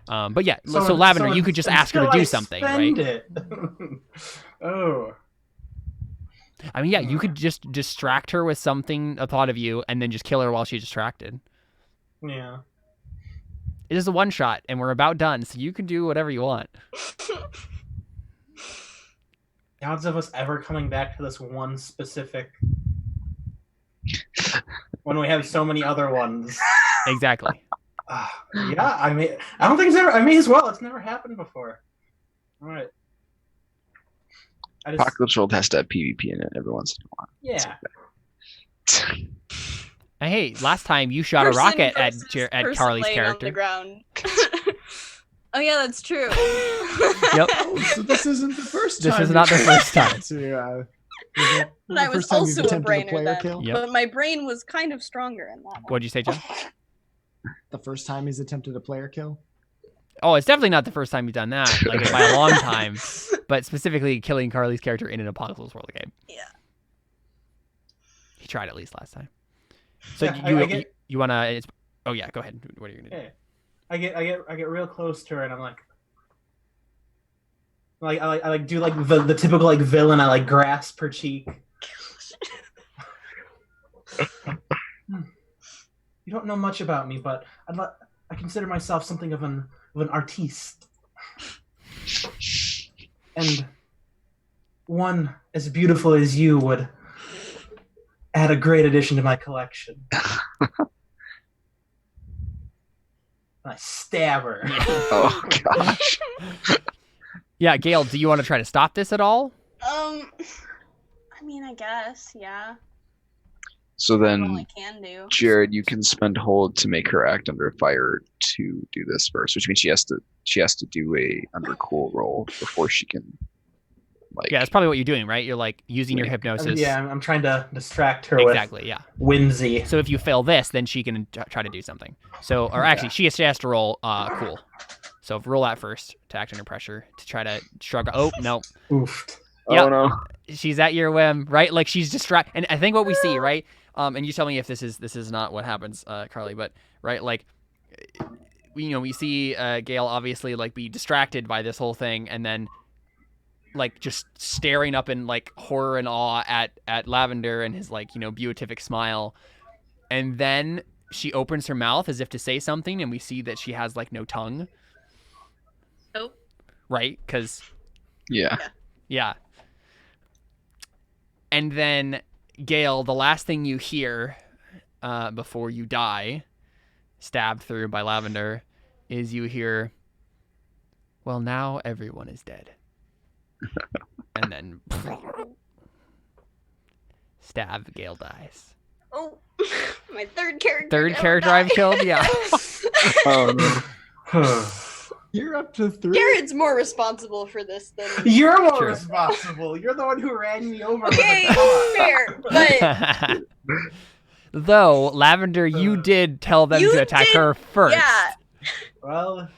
But yeah, so Lavender, you could just ask her to do something, right? It. Oh. I mean, yeah, you could just distract her with something, a thought of you, and then just kill her while she's distracted. Yeah. It is a 1-shot, and we're about done, so you can do whatever you want. The odds of us ever coming back to this one specific when we have so many other ones. Exactly. Yeah, I mean, I don't think it's ever. I may as well. It's never happened before. All right. Apocalypse World has to have PvP in it every once in a while. Yeah. Hey, last time you shot a rocket at Carly's laying on character. the ground. Oh yeah, that's true. Yep. So this isn't the first time. This is not the first time. And I was also a brainer then, kill? Yep. but my brain was kind of stronger in that one. What'd you say, John? The first time he's attempted a player kill? Oh, it's definitely not the first time you've done that, like by a long time. But specifically killing Carly's character in an Apocalypse World game. Yeah. He tried at least last time. So Yeah, you wanna? Oh yeah, go ahead. What are you gonna do? Yeah. I get real close to her and I'm I do like the typical like villain. I like grasp her cheek. You don't know much about me, but I consider myself something of an artiste. And one as beautiful as you would add a great addition to my collection. I stab her. Oh gosh. Yeah, Gale, do you want to try to stop this at all? I mean, I guess, yeah. So That's all I then, can do. Jared, you can spend hold to make her act under fire to do this first, which means she has to do a undercool roll before she can like. Yeah, that's probably what you're doing, right? You're like using your hypnosis. Yeah, I'm trying to distract her Exactly, yeah. with whimsy. So if you fail this, then she can try to do something. So, or actually, she has to roll cool. So roll that first to act under pressure to try to shrug. Oh no. Oof. Yep. Oh no. She's at your whim, right? Like she's distracted. And I think what we see, right? And you tell me if this is not what happens, Carly. But right, like we see Gale obviously like be distracted by this whole thing, and then like just staring up in like horror and awe at Lavender and his like beatific smile, and then she opens her mouth as if to say something, and we see that she has like no tongue. Oh. Right? Because Yeah. yeah. And then, Gale, the last thing you hear before you die, stabbed through by Lavender, is you hear, well, now everyone is dead. And then, stab, Gale dies. Oh, my third character. Third now character died. I've killed? Yeah. Oh no. You're up to 3. Jared's more responsible for this than. You're more True. responsible. You're the one who ran me over Okay, with a car. fair, but Though, Lavender, you did tell them You to attack did- her first. yeah. Well,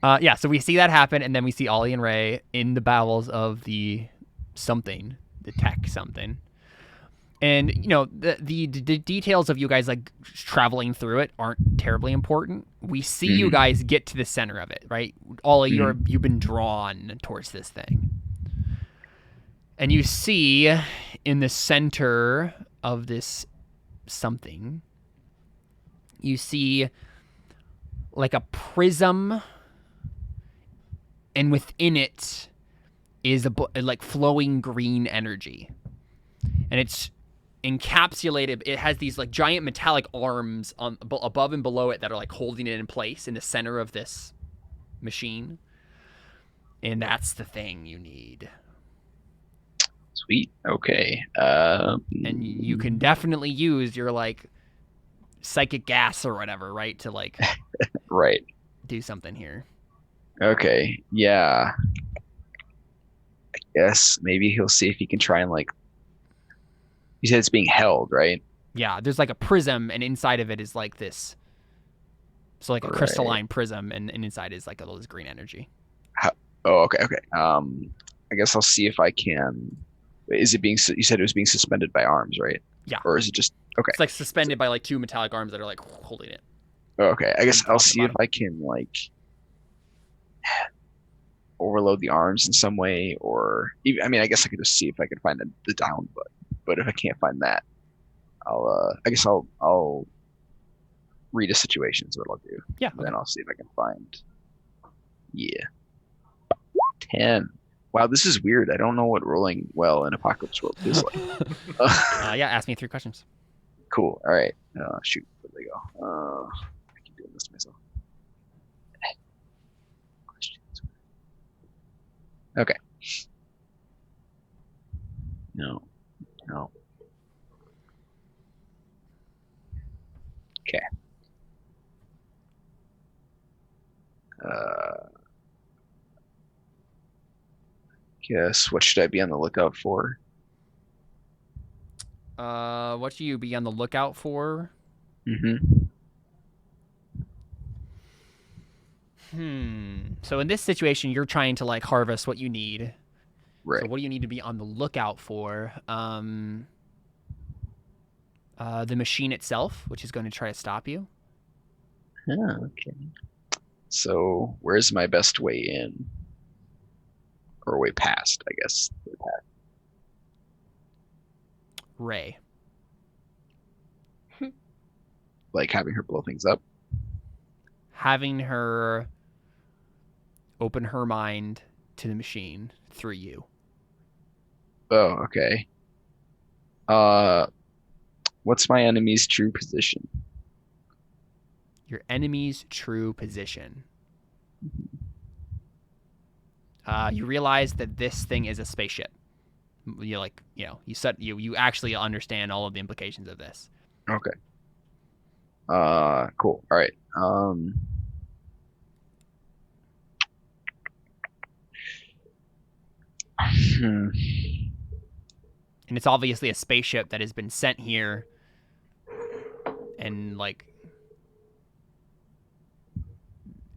Yeah, so we see that happen, and then we see Ollie and Ray in the bowels of the something, the tech something. And, the details of you guys, like, traveling through it aren't terribly important. We see you guys get to the center of it, right? Ollie, you've been drawn towards this thing. And you see in the center of this something, you see, like, a prism, and within it is like flowing green energy, and it's encapsulated. It has these like giant metallic arms on above and below it that are like holding it in place in the center of this machine, and that's the thing you need. Sweet. Okay. And you can definitely use your like psychic gas or whatever, right, to like Right. do something here. Okay. Yeah. I guess maybe he'll see if he can try and like. You said it's being held, right? Yeah, there's like a prism, and inside of it is like this. So like a Right. crystalline prism, and inside is like all this green energy. Oh, okay. Okay. I guess I'll see if I can. Is it being? You said it was being suspended by arms, right? Yeah. Or is it just okay? It's like suspended by like two metallic arms that are like holding it. Okay. I guess From I'll top to see if bottom. I can like overload the arms in some way, or even, I mean, I guess I could just see if I can find the down button. But if I can't find that, I guess I'll read a situation is what I'll do. Yeah. And then I'll see if I can find. Yeah. 10. Wow, this is weird. I don't know what rolling well in Apocalypse World is like. Yeah, ask me 3 questions. Cool. All right. Shoot. Where they go? I keep doing this to myself. Questions. Okay. No. No. Okay. Guess what should I be on the lookout for? What should you be on the lookout for? Mm-hmm. So in this situation, you're trying to like harvest what you need. Right. So what do you need to be on the lookout for? The machine itself, which is going to try to stop you. Okay. So where's my best way in? Or way past, I guess. Way past. Ray. Like having her blow things up? Having her open her mind to the machine through you. Oh, okay. Uh, what's my enemy's true position? Your enemy's true position. You realize that this thing is a spaceship. You you actually understand all of the implications of this. Okay. Cool. All right. Hmm. And it's obviously a spaceship that has been sent here and like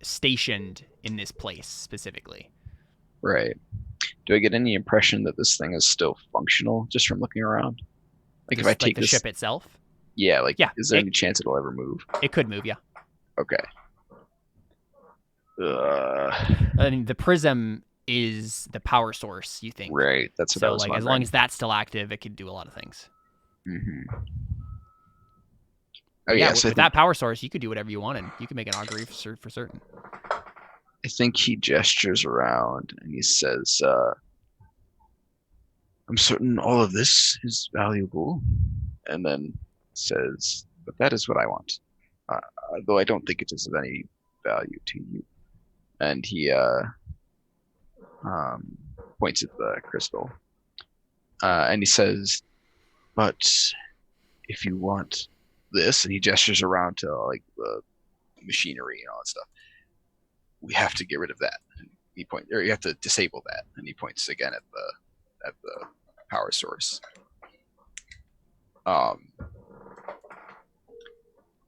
stationed in this place specifically. Right. Do I get any impression that this thing is still functional just from looking around? Like if I take the this, ship itself, yeah, like Yeah, is there any chance it'll ever move? it could move, yeah. Okay. I mean, the prism is the power source, you think. Right. That's what I So was like as wondering. long as that's still active, it could do a lot of things. Mm-hmm. But Oh yeah, yeah. So with that power source, you could do whatever you wanted. You could make an augury for certain. I think he gestures around and he says, "I'm certain all of this is valuable," and then says, "But that is what I want, though I don't think it is of any value to you." And he points at the crystal, and he says, "But if you want this," and he gestures around to like the machinery and all that stuff, "we have to get rid of that." And he points, or you have to disable that, and he points again at the power source.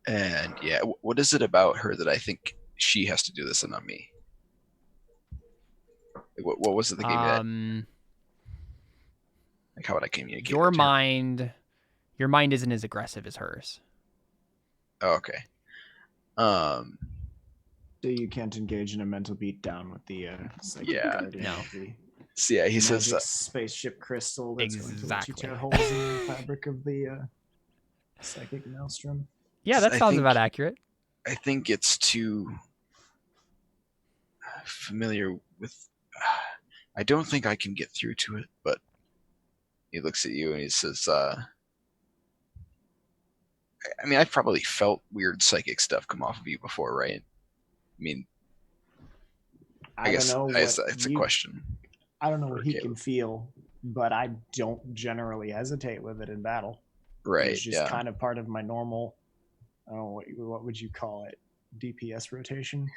And yeah, what is it about her that I think she has to do this and not me? Like, what was it that gave me that? Like, how would I communicate? Your mind isn't as aggressive as hers. Oh, okay. So you can't engage in a mental beatdown with the psychic guardian No. of the So yeah, he says spaceship crystal that's going to let you Exactly. tear holes in the fabric of the psychic maelstrom. Yeah, that sounds about accurate. I think it's too familiar with. I don't think I can get through to it, but he looks at you and he says, I mean, I've probably felt weird psychic stuff come off of you before, right? I mean, I guess it's a question. I don't know what he can feel, but I don't generally hesitate with it in battle. Right. It's just kind of part of my normal, I don't know, what would you call it? DPS rotation?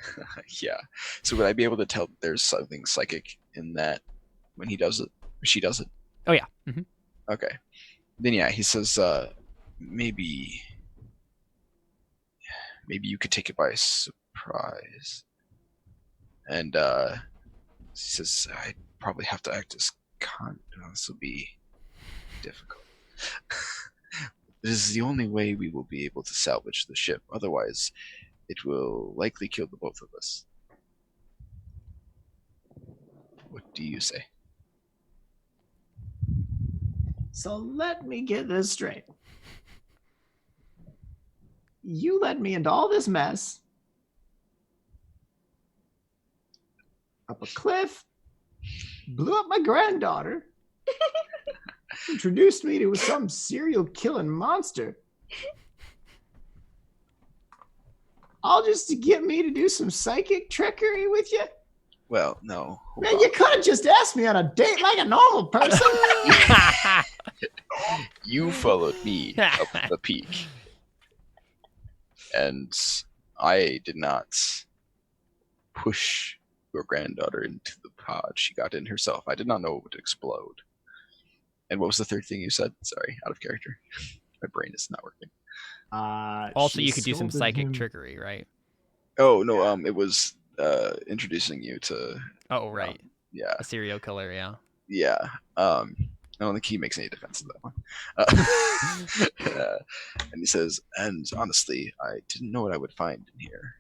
Yeah. So would I be able to tell there's something psychic in that when he does it, or she does it? Oh, yeah. Mm-hmm. Okay. Then yeah, he says, maybe you could take it by surprise. And he says, I probably have to act as this will be difficult. This is the only way we will be able to salvage the ship. Otherwise, it will likely kill the both of us. What do you say? So let me get this straight. You led me into all this mess. Up a cliff. Blew up my granddaughter. Introduced me to some serial killing monster. All just to get me to do some psychic trickery with you? Well, no. Man, you could have just asked me on a date like a normal person. You followed me up the peak. And I did not push your granddaughter into the pod. She got in herself. I did not know it would explode. And what was the third thing you said? Sorry, out of character. My brain is not working. Also, you could do some psychic trickery, right? Oh, no, it was introducing you to... Oh, right. Yeah. A serial killer, yeah. Yeah. I don't think he makes any defense of that one. And he says, and honestly, I didn't know what I would find in here.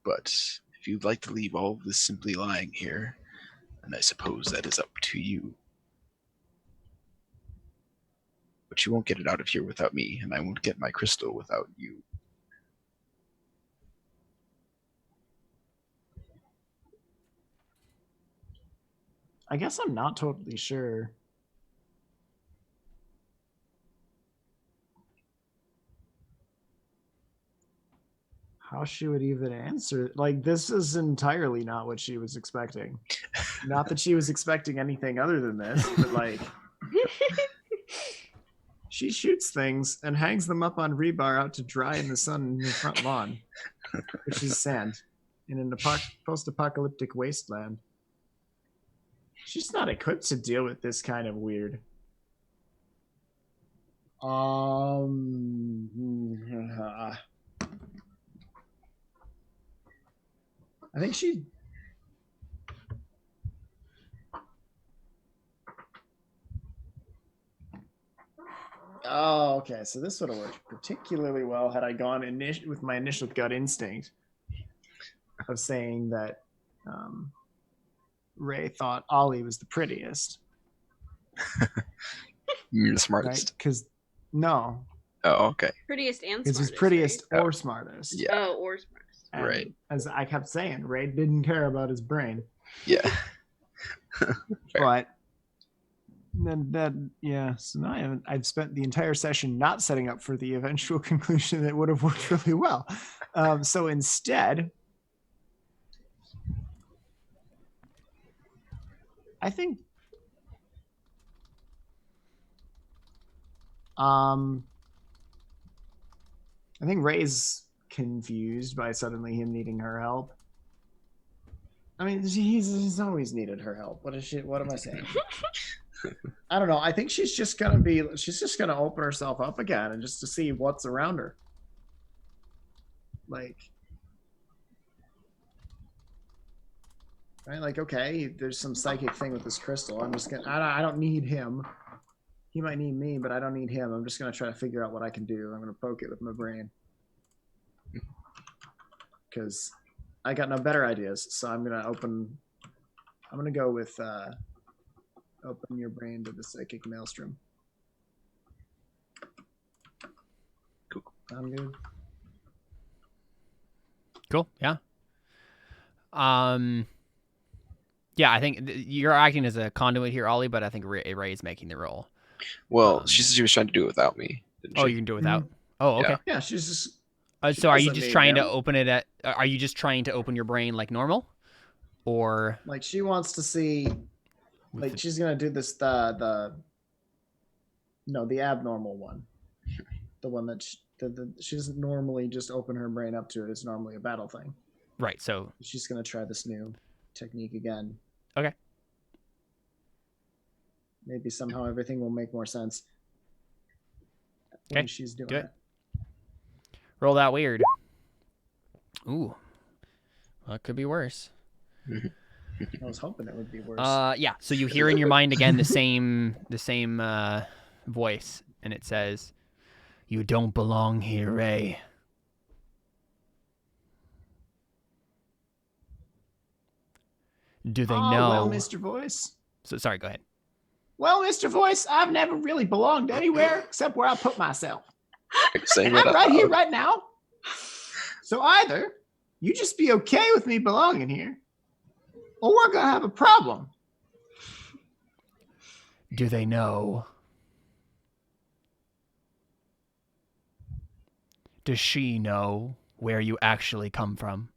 But if you'd like to leave all of this simply lying here, then I suppose that is up to you. But you won't get it out of here without me, and I won't get my crystal without you. I guess I'm not totally sure. How she would even answer. Like, this is entirely not what she was expecting. Not that she was expecting anything other than this, but like, she shoots things and hangs them up on rebar out to dry in the sun in her front lawn, which is sand, in an post-apocalyptic wasteland. She's not equipped to deal with this kind of weird. I think she. Oh, okay. So this would have worked particularly well had I gone with my initial gut instinct of saying that Ray thought Ollie was the prettiest. You're the smartest. Right? Because no. Oh, okay. Prettiest and It's smartest. his prettiest Right? or smartest. Yeah. Oh, or smartest. And Right. as I kept saying, Ray didn't care about his brain. Yeah. But then yeah. So now I've spent the entire session not setting up for the eventual conclusion that would have worked really well. So instead, I think Ray's confused by suddenly him needing her help. I mean, he's always needed her help. What am I saying? I don't know. I think she's just gonna open herself up again and just to see what's around her. Like, right? Like, okay, there's some psychic thing with this crystal. I don't need him. He might need me, but I don't need him. I'm just gonna try to figure out what I can do. I'm gonna poke it with my brain. Because I got no better ideas, so I'm gonna go with open your brain to the psychic maelstrom. Cool. I'm good. Cool. Yeah. Yeah, I think you're acting as a conduit here, Ollie, but I think Ray is making the role. Well, she said she was trying to do it without me. Didn't Oh, she? you can do it without. Oh, okay. Yeah. Yeah, she's just. So are you doesn't just need trying to him. open it at? Are you just trying to open your brain like normal, or Like, she wants to see. with Like, the- she's gonna do this the abnormal one, the one that she doesn't normally just open her brain up to it. It's normally a battle thing. right? So She's gonna try this new technique again. Okay. Maybe somehow everything will make more sense. Okay, When she's doing do it. it. roll that weird. Ooh, well, it could be worse. I was hoping it would be worse. Yeah. So you hear in your mind again the same voice, and it says, "You don't belong here, Ray." Do they know? Well, Mr. Voice. So sorry. Go ahead. Well, Mr. Voice, I've never really belonged anywhere except where I put myself. Saying And it I'm out right here, loud. right now. So either you just be okay with me belonging here, or we're gonna have a problem. Do they know? Does she know where you actually come from?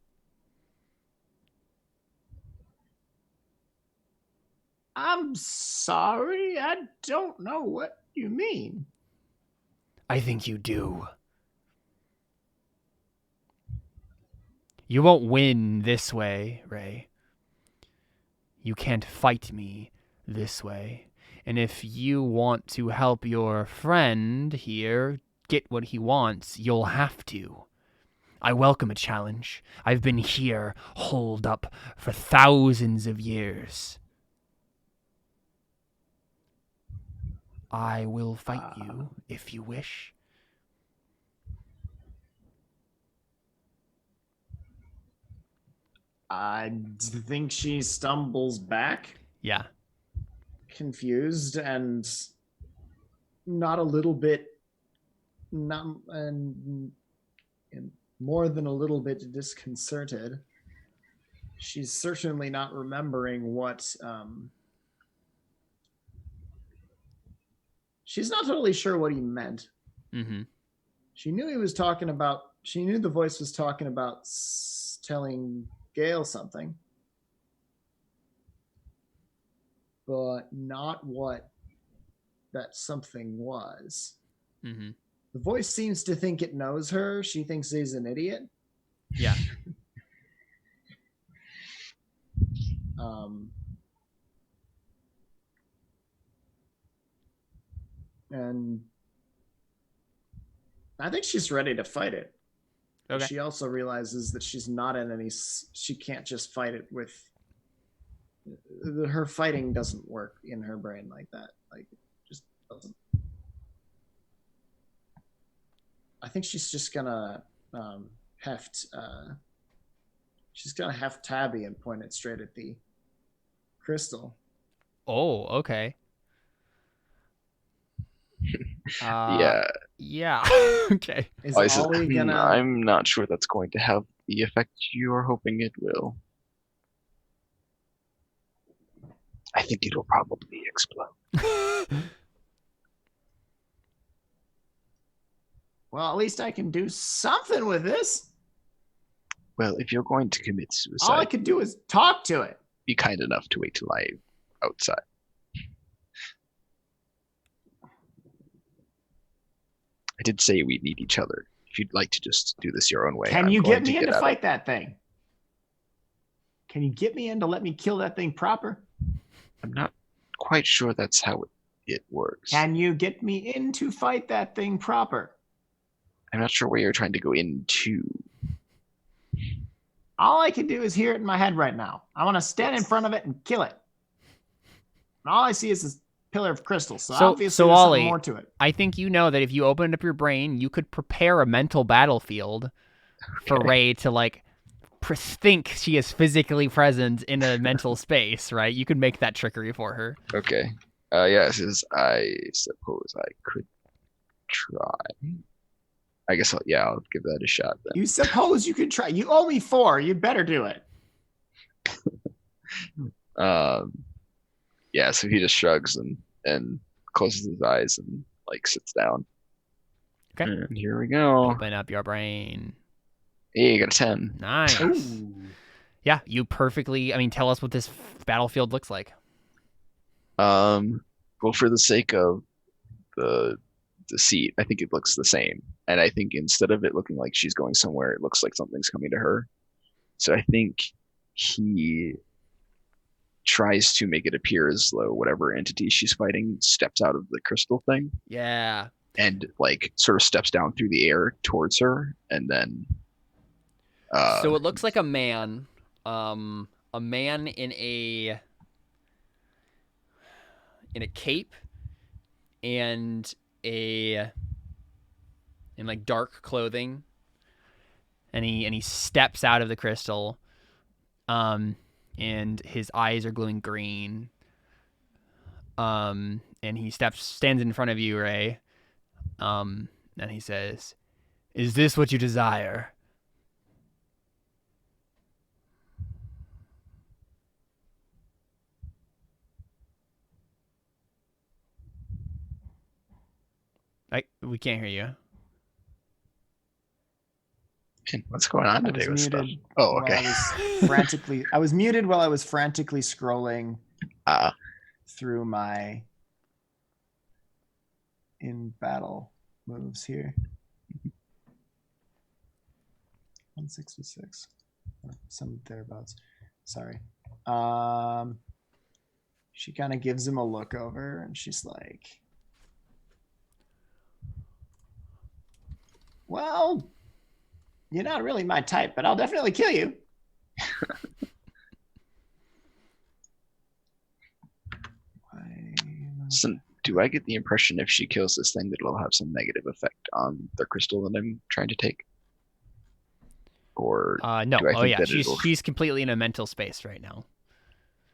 I'm sorry, I don't know what you mean. I think you do. You won't win this way, Ray. You can't fight me this way. And if you want to help your friend here get what he wants, you'll have to. I welcome a challenge. I've been here, holed up, for thousands of years. I will fight you if you wish. I think she stumbles back, Yeah. confused, and not a little bit, not and more than a little bit disconcerted. She's certainly not remembering what. She's not totally sure what he meant. Mm-hmm. She knew he was talking about. She knew the voice was talking about telling Gale something, but not what that something was. Mm-hmm. The voice seems to think it knows her. She thinks he's an idiot. Yeah. And I think she's ready to fight it. Okay. She also realizes that she's not in any. She can't just fight it with. Her fighting doesn't work in her brain like that. Like, it just doesn't. I think she's just gonna heft. She's gonna heft Tabby and point it straight at the crystal. Oh, okay. Yeah. Yeah. Okay. Is Isaac, Ollie gonna? I'm not sure that's going to have the effect you are hoping it will. I think it'll probably explode. Well, at least I can do something with this. Well, if you're going to commit All I suicide, could do is talk to it. be kind enough to wait till I'm outside. I did say we need each other. If you'd like to just do this your own way, Can I'm you going get me in to out fight that thing? Can you get me in to let me kill that thing proper? I'm not quite sure that's how it works. Can you get me in to fight that thing proper? I'm not sure where you're trying to go into. All I can do is hear it in my head right now. I want to stand in front of it and kill it. And all I see is this pillar of crystal. So obviously there's something Ollie, more to it. I think you know that if you opened up your brain, you could prepare a mental battlefield for Ray to like think she is physically present in a mental space, right? You could make that trickery for her. Okay. Yes, I suppose I could try. I guess I'll give that a shot then. You suppose you could try. You owe me 4. You'd better do it. Yeah, so he just shrugs and closes his eyes and like sits down. Okay. And here we go. Open up your brain. Hey, you got a 10. Nice. Ooh. Yeah, you perfectly. I mean, tell us what this battlefield looks like. Well, for the sake of the seat, I think it looks the same. And I think instead of it looking like she's going somewhere, it looks like something's coming to her. So I think he tries to make it appear as though whatever entity she's fighting steps out of the crystal thing Yeah. and like sort of steps down through the air towards her, and then So it looks like a man in a cape and in like dark clothing, and he steps out of the crystal, and his eyes are glowing green, and he stands in front of you, Ray, and he says, "Is this what you desire?" We can't hear you. what's going on I today was with stuff? muted. Oh, while okay. I was muted while I was frantically scrolling through my in battle moves here. 166. Some thereabouts. Sorry. She kind of gives him a look over and she's like, well, you're not really my type, but I'll definitely kill you. So, do I get the impression if she kills this thing that it'll have some negative effect on the crystal that I'm trying to take? Or no. do I Oh think yeah, that she's completely in a mental space right now.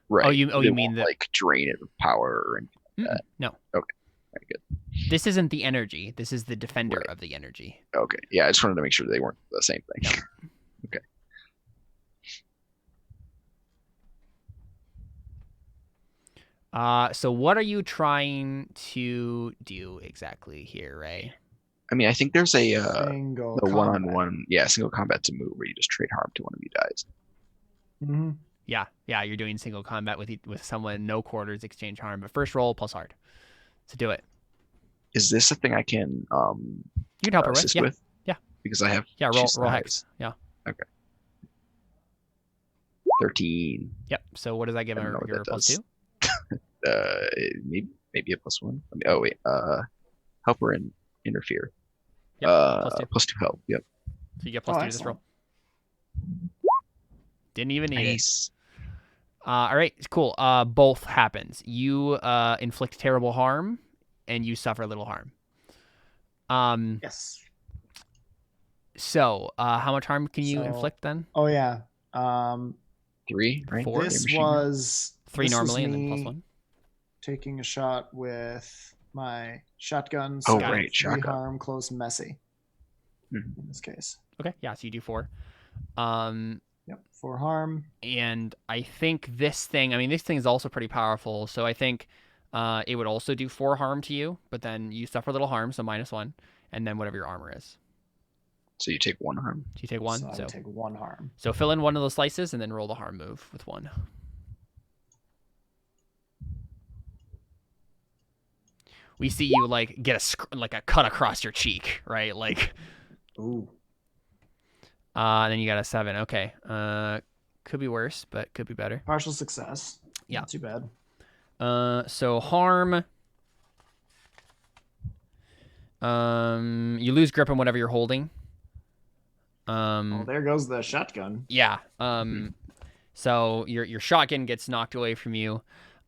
right? You It mean won't, that? like drain it of power or anything like that? No. Okay. Very good. This isn't the energy. This is the defender Right. of the energy. Okay. Yeah, I just wanted to make sure they weren't the same thing. Yeah. So what are you trying to do exactly here, Ray? I mean, I think there's a Single the combat. one-on-one, single combat's a move where you just trade harm to one of you dies. Mm-hmm. Yeah, you're doing single combat with someone, no quarters, exchange harm, but first roll plus hard. So do it. Is this a thing I can You can help her with. assist Yeah. with? Yeah. Because I have Roll two hex. sides. Yeah. Okay. 13. Yep. So what does that give I don't her? know what Give her that plus does. 2? Maybe a +1. Oh wait, help her and interfere. Yep. Plus 2 help. Yep. So you get plus 2 to this roll. Didn't even need Nice. it. All right, cool. Both happens. You inflict terrible harm, and you suffer little harm. Yes. So, how much harm can you So- inflict then? Oh yeah. 3, right? 4? This Machine gun. was 3 this was normally, and then me +1. taking a shot with my shotgun. Oh, Got it. right, 3 shotgun. harm, close, messy. Mhm. In this case. Okay, yeah. So you do 4. Yep. 4 harm. And I think this thing. I mean, this thing is also pretty powerful. So I think it would also do 4 harm to you, but then you suffer little harm, so -1, and then whatever your armor is. So you take 1 harm. So you take 1. So I So take 1 harm. so fill in one of those slices, and then roll the harm move with 1. We see you like get a cut across your cheek, right? Like, Ooh. and then you got a 7. Okay, could be worse, but could be better. Partial success. Yeah. Not too bad. So harm. You lose grip on whatever you're holding. Well, there goes the shotgun. Yeah. So your shotgun gets knocked away from you,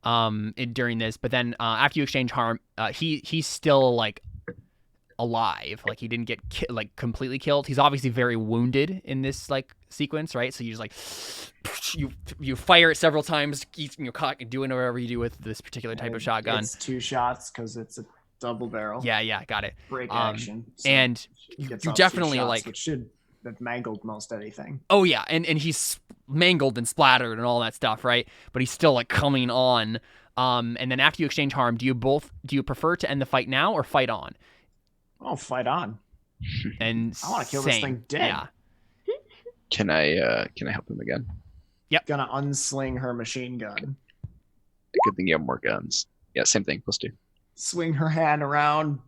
during this, but then after you exchange harm, he's still like alive. Like he didn't get like completely killed. He's obviously very wounded in this like sequence, right? So you just like you fire it several times, doing whatever you do with this particular type of shotgun. It's 2 shots because it's a double barrel. Yeah, got it. Break action. So And it gets you off 2 definitely shots, like. which should have mangled most anything. Oh yeah, and he's mangled and splattered and all that stuff, right? But he's still like coming on. And then after you exchange harm, do you prefer to end the fight now or fight on? Oh, fight on. And I want to kill this thing dead. Yeah. Can I help him again? Gonna unsling her machine gun. Good thing you have more guns. Yeah, same thing. +2. Swing her hand around.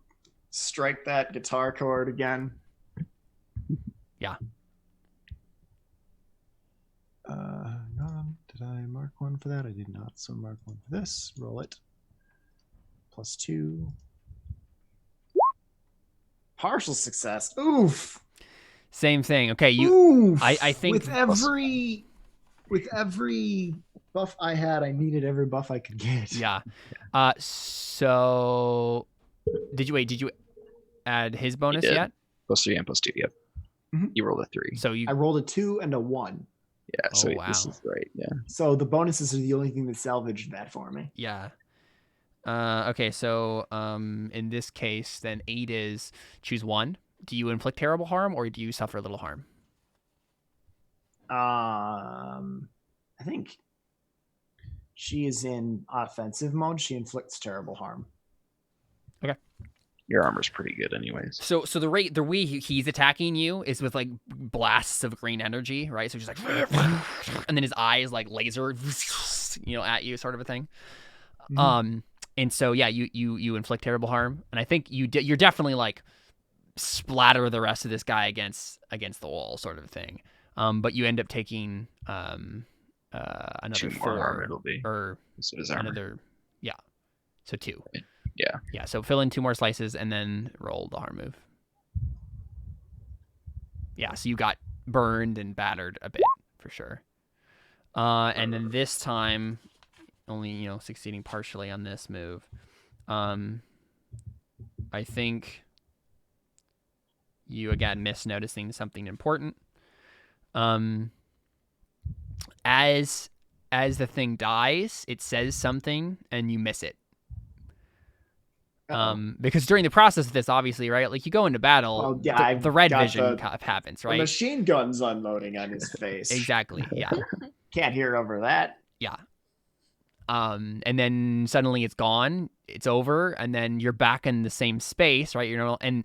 Strike that guitar chord again. Yeah. Did I mark 1 for that? I did not. So mark 1 for this. Roll it. +2. Partial success. Oof. Same thing. Okay, Oof. I think with every buff I had, I needed every buff I could get. yeah. So did you add his bonus did. yet? +3 and +2. Yep. Mhm. You rolled a 3. So you I rolled a 2 and a 1. Yeah. So Oh, wow. this is right. Yeah. So the bonuses are the only thing that salvaged that for me. yeah. Okay, so in this case, then 8 is choose 1. Do you inflict terrible harm or do you suffer little harm? I think she is in offensive mode. She inflicts terrible harm. Your armor's pretty good, anyways. So the way he's attacking you is with like blasts of green energy, right? So he's like, and then his eyes like laser, at you, sort of a thing. Mhm. And so yeah, you inflict terrible harm, and I think you're definitely like splatter the rest of this guy against the wall, sort of a thing. But you end up taking another 2 more 4 harm it'll be. or So his armor. another, yeah. So 2. Yeah. Yeah, so fill in 2 more slices and then roll the harm move. Yeah, so you got burned and battered a bit, for sure. And then this time, only, succeeding partially on this move. I think you, again, miss noticing something important. As the thing dies, it says something, and you miss it. Because during the process of this, obviously, right, like you go into battle, Well, yeah, the red got vision the- happens, The right? machine gun's unloading on his face. Exactly. Yeah. Can't hear over that. Yeah. And then suddenly it's gone, it's over, and then you're back in the same space, right? You know, and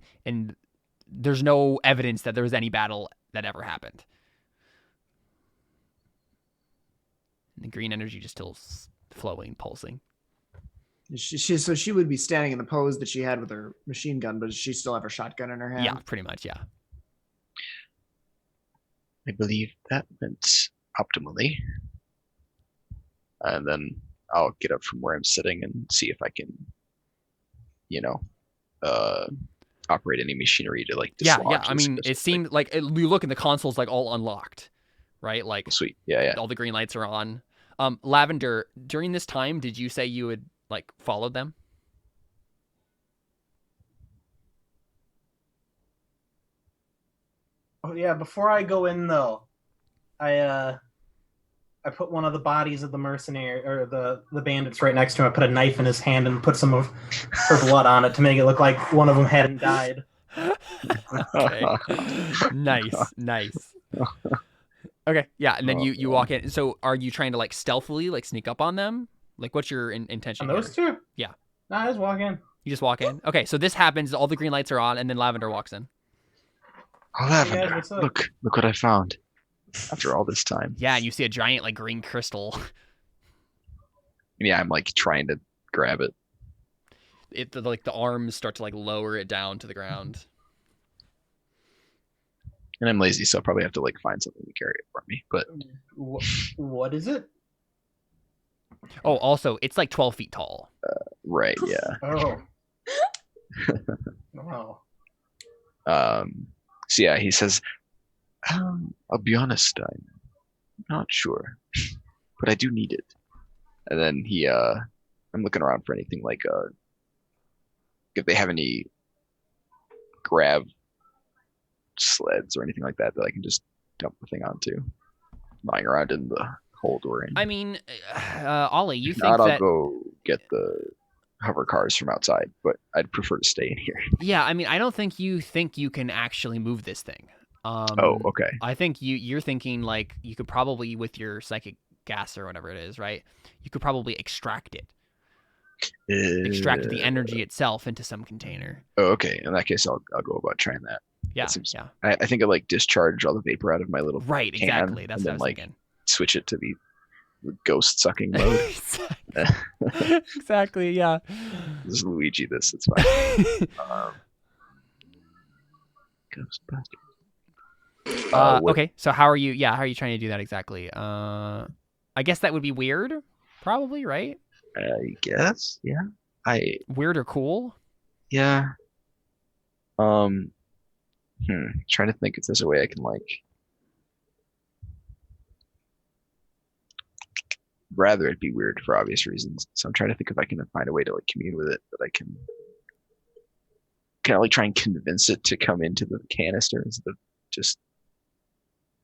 there's no evidence that there was any battle that ever happened. The green energy just still flowing, pulsing. So she would be standing in the pose that she had with her machine gun, but does she still have her shotgun in her hand? Yeah, pretty much. Yeah. I believe that went optimally. And then I'll get up from where I'm sitting and see if I can, operate any machinery to like Yeah. dislodge I this mean, crystal it seemed like you look in the console's like all unlocked, right? Like sweet. Yeah. all the green lights are on. Lavender, during this time, did you say you had like followed them? Oh yeah, before I go in though, I put one of the bodies of the mercenary or the bandits right next to him. I put a knife in his hand and put some of her blood on it to make it look like one of them hadn't died. Okay. Nice. Okay, yeah, and then you walk in. So are you trying to like stealthily like sneak up on them? Like what's your intention On those here? two? Yeah. No, I just walk in. You just walk in? Okay, so this happens, all the green lights are on, and then Lavender walks in. Oh, Hey, guys, Lavender, what's up? look what I found. After all this time. Yeah, and you see a giant like green crystal. Yeah, I'm like trying to grab it. Like the arms start to like lower it down to the ground. And I'm lazy, so I'll probably have to like find something to carry it for me. But What is it? Oh, also, it's like 12 feet tall. right, yeah. Oh. Wow. So yeah, he says, I'll be honest, I'm not sure, but I do need it. And then I'm looking around for anything like if they have any grab sleds or anything like that that I can just dump the thing onto, lying around in the hold we're in. I mean, Ollie, you If think not, I'll that? go get the hover cars from outside, but I'd prefer to stay in here. Yeah, I mean, I don't think you can actually move this thing. Oh, okay. I think you're thinking like you could probably with your psychic gas or whatever it is, right? You could probably extract it. Extract the energy itself into some container. Oh, okay. In that case, I'll go about trying that. Yeah, seems- yeah. I think I like discharge all the vapor out of my little Right, can, exactly. That's and what I then was like thinking. switch it to the ghost sucking mode. Exactly, yeah. This is Luigi. It's fine. Ghostbusters. What- Okay, so how are you? Yeah, how are you trying to do that exactly? I guess that would be weird, probably, right? I guess. Yeah. Weird or cool? Yeah. Trying to think if there's a way I can like. Rather it be weird for obvious reasons. So I'm trying to think if I can find a way to like commune with it that I can. Can I like try and convince it to come into the canister instead of just.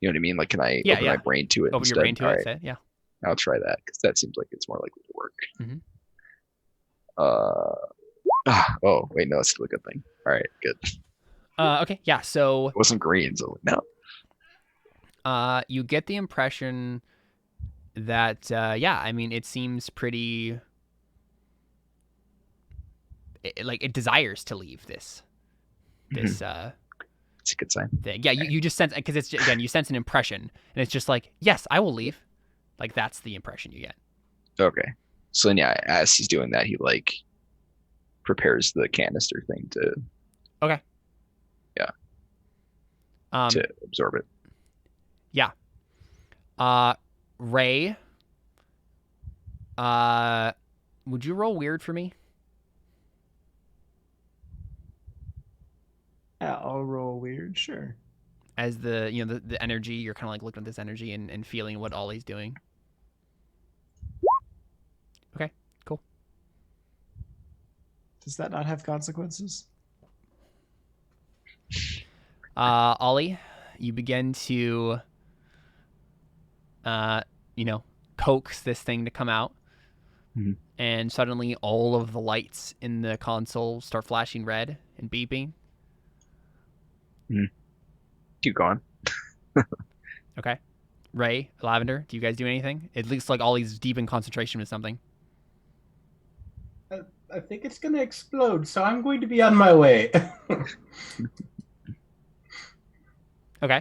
You know what I mean? Like, can I open my brain to it? Open instead? your brain to All it, right, say, yeah. I'll try that because that seems like it's more likely to work. Mhm. Oh wait, no, that's still a good thing. All right, good. Okay, yeah. So It wasn't green, so no. you get the impression that yeah, I mean, it seems pretty. It desires to leave this. It's a good sign. Thing. Yeah, you just sense because it's again you sense an impression, and it's just like yes, I will leave. Like that's the impression you get. Okay. So then, yeah, as he's doing that, he like prepares the canister thing to Okay. Yeah. To absorb it. Yeah. Ray. Would you roll weird for me? Yeah, I'll roll weird, sure. As the energy, you're kind of like looking at this energy and feeling what Ollie's doing. Okay, cool. Does that not have consequences? Ollie, you begin to, coax this thing to come out. Mhm. and suddenly all of the lights in the console start flashing red and beeping. Keep going. Okay. Ray, Lavender, do you guys do anything? It looks like Ollie's deep in concentration with something. I think it's gonna explode, so I'm going to be on my way. Okay.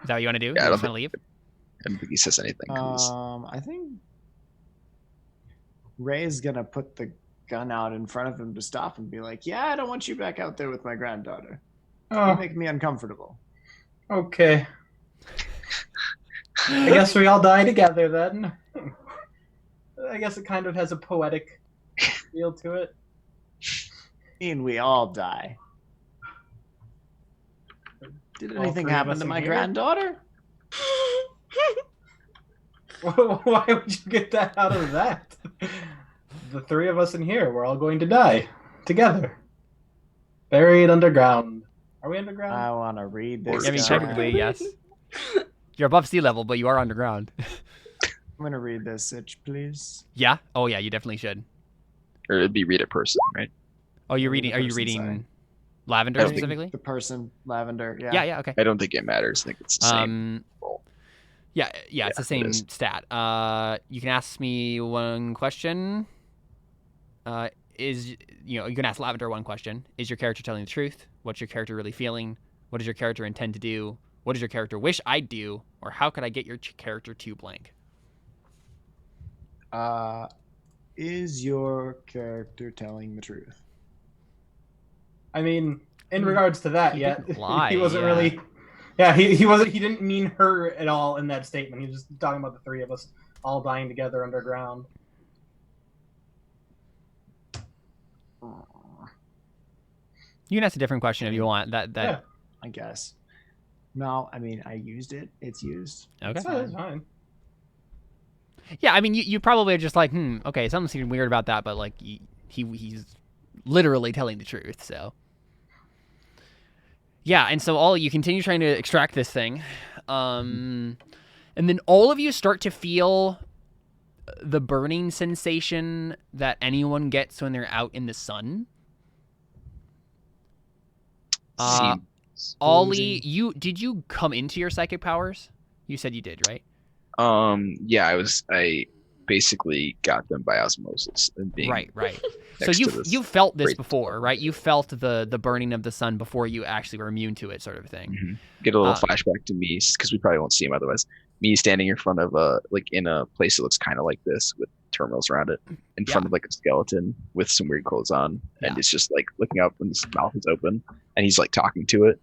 Is that what you want to do? Yeah, You I don't just want to leave? I don't think he says anything. 'Cause I think Ray's gonna put the gun out in front of him to stop and be like, "Yeah, I don't want you back out there with my granddaughter. You Oh, make me uncomfortable." okay. I guess we all die together then. I guess it kind of has a poetic feel to it. I mean, we all die. Did All anything three of happen us to in my here? granddaughter? Why would you get that out of that? The three of us in here, we're all going to die together. Buried underground. Are we underground? I want to read this. I mean, Sorry. technically, yes. You're above sea level, but you are underground. I'm gonna read this, itch, please. Yeah? Oh, yeah, you definitely should. or it'd be read a person, right? Oh, you're Read reading. the Are you person, reading sorry. Lavender Reading specifically? The person, Lavender. Yeah. Yeah, yeah, okay. I don't think it matters. I think it's the same. roll. Yeah, it's the it same is. stat. You can ask me one question. You can ask Lavender one question. Is your character telling the truth? What's your character really feeling? What does your character intend to do? What does your character wish I'd do? Or how could I get your character to blank? Is your character telling the truth? I mean, in regards to that, He yeah, didn't lie, he wasn't yeah. really. Yeah, he wasn't. He didn't mean her at all in that statement. He was just talking about the three of us all dying together underground. You can ask a different question if you want. That Yeah, I guess. No, I mean, I used it. It's used. Okay. that's fine. Yeah, I mean, you probably are just like, okay, something seemed weird about that, but like he's literally telling the truth. So yeah, and so all you continue trying to extract this thing, and then all of you start to feel the burning sensation that anyone gets when they're out in the sun. Seems- Ollie, did you come into your psychic powers? You said you did, right? yeah, I basically got them by osmosis and being Right. So next to this you felt this great before, storm. right? You felt the burning of the sun before you actually were immune to it, sort of thing. Get a little flashback to me because we probably won't see him otherwise. Me standing in front of in a place that looks kind of like this with terminals around it, in front of like a skeleton with some weird clothes on, and it's just like looking up and his mouth is open, and he's like talking to it,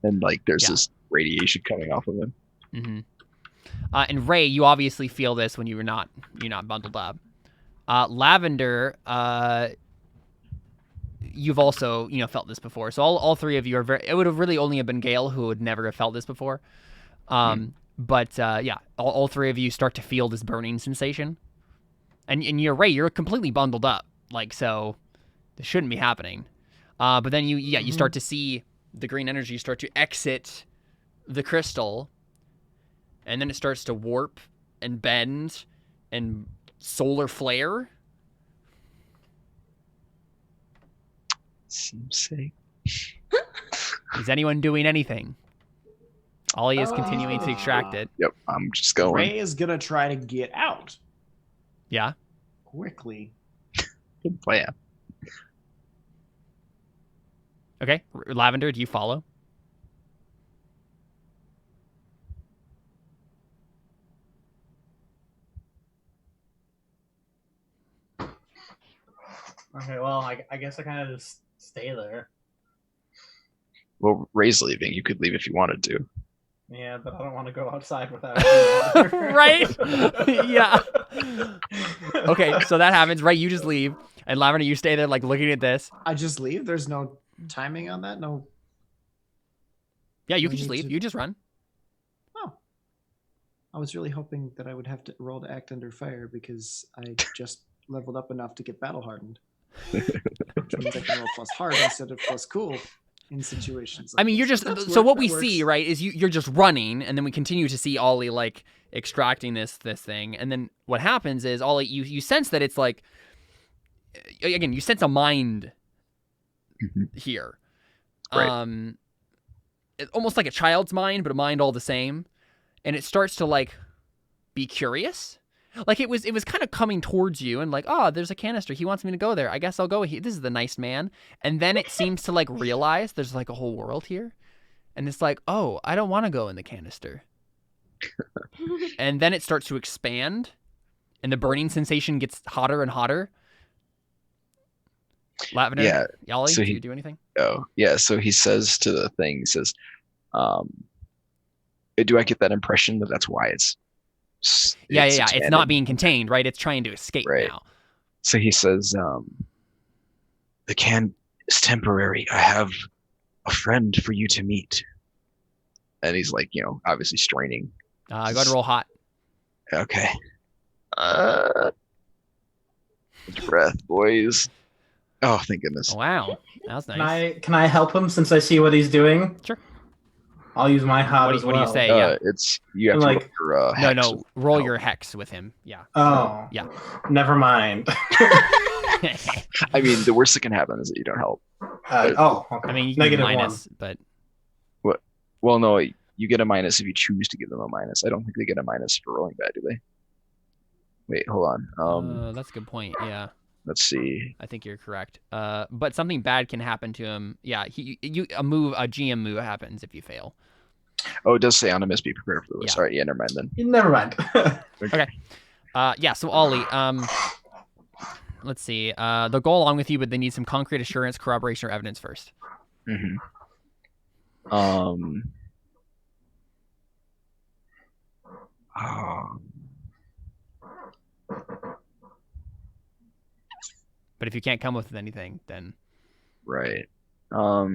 and like there's this radiation coming off of him. Mm-hmm. And Ray, you obviously feel this when you're not bundled up. Lavender, you've also felt this before. So all three of you are very. It would have really only have been Gale who would never have felt this before. But all three of you start to feel this burning sensation, and you're Ray. You're completely bundled up, like so. This shouldn't be happening. But then you start to see the green energy start to exit the crystal. And then it starts to warp and bend and solar flare. Seems safe. Is anyone doing anything? Ollie is continuing to extract it. Yep, I'm just going. Ray is gonna try to get out Yeah. quickly. Good plan. Okay. Lavender, do you follow? Okay, well, I guess I kind of just stay there. Well, Ray's leaving. You could leave if you wanted to. Yeah, but I don't want to go outside without. Right? Yeah. Okay, so that happens. Right, you just leave. And Lavender, you stay there like looking at this. I just leave. There's no timing on that. No. Yeah, you We can just need leave. to- You just run. Oh. I was really hoping that I would have to roll to act under fire because I just leveled up enough to get battle hardened. Which means I can roll plus hard instead of plus cool. in situations. I Like mean, you're this. just That's so work, what that we works. see, right, is you're just running, and then we continue to see Ollie like extracting this thing, and then what happens is Ollie, you sense that it's like, again, you sense a mind Mhm. here, Right. it's almost like a child's mind, but a mind all the same, and it starts to like be curious. Like it was kind of coming towards you and like, oh, there's a canister. He wants me to go there. I guess I'll go. This is the nice man. And then it seems to like realize there's like a whole world here. And it's like, oh, I don't want to go in the canister. And then it starts to expand and the burning sensation gets hotter and hotter. Lavender, Yeah. Yali, So do you he do anything? so he says to the thing, he says, um, do I get that impression that that's why it's Yeah. It's expanded? not being contained, right? It's trying to escape Right. now. So he says, the can is temporary. I have a friend for you to meet. And he's like, obviously straining. Go ahead and roll hot. Okay. Deep breath, boys. Oh, thank goodness. Oh, wow. That was nice. Can I help him since I see what he's doing? Sure. I'll use my hot as What well. do you say? Yeah. It's you have I'm to like- roll your hex. No, roll your hex with him. Yeah. Oh. Yeah. Never mind. I mean, the worst that can happen is that you don't help. Okay. I mean, you can Negative minus, but Well, no, you get a minus if you choose to give them a minus. I don't think they get a minus for rolling bad, do they? Wait, hold on. that's a good point. Yeah, Let's see. I think you're correct. But something bad can happen to him. Yeah, a GM move happens if you fail. Oh, it does say on a miss, be prepared for this. Yeah. All right, yeah, never mind then. Never mind. Yeah. So Ollie, let's see. They'll go along with you, but they need some concrete assurance, corroboration, or evidence first. Mm-hmm. But if you can't come up with anything, then Right. Well,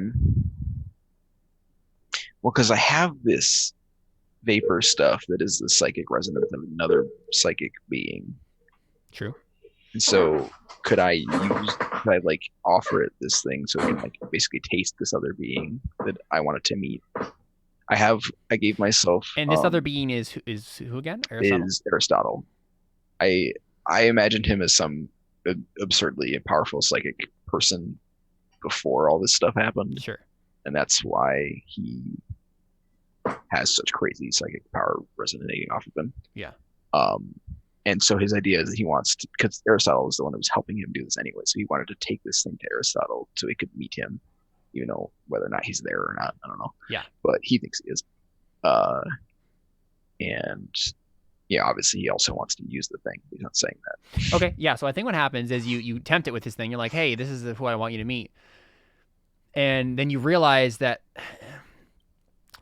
because I have this vapor stuff that is the psychic resonance of another psychic being. true. And so could I like offer it this thing so it can like basically taste this other being that I wanted to meet? I gave myself And this other being is who again? Aristotle? is Aristotle. I imagined him as some absurdly powerful psychic person before all this stuff happened, Sure. and that's why he has such crazy psychic power resonating off of him. Yeah. And so his idea is that he wants to, because Aristotle was the one that was helping him do this anyway, so he wanted to take this thing to Aristotle so he could meet him, whether or not he's there or not, I don't know. Yeah. But he thinks he is. And yeah, obviously he also wants to use the thing. He's not saying that. Okay, yeah. So I think what happens is you tempt it with this thing. You're like, hey, this is who I want you to meet. And then you realize that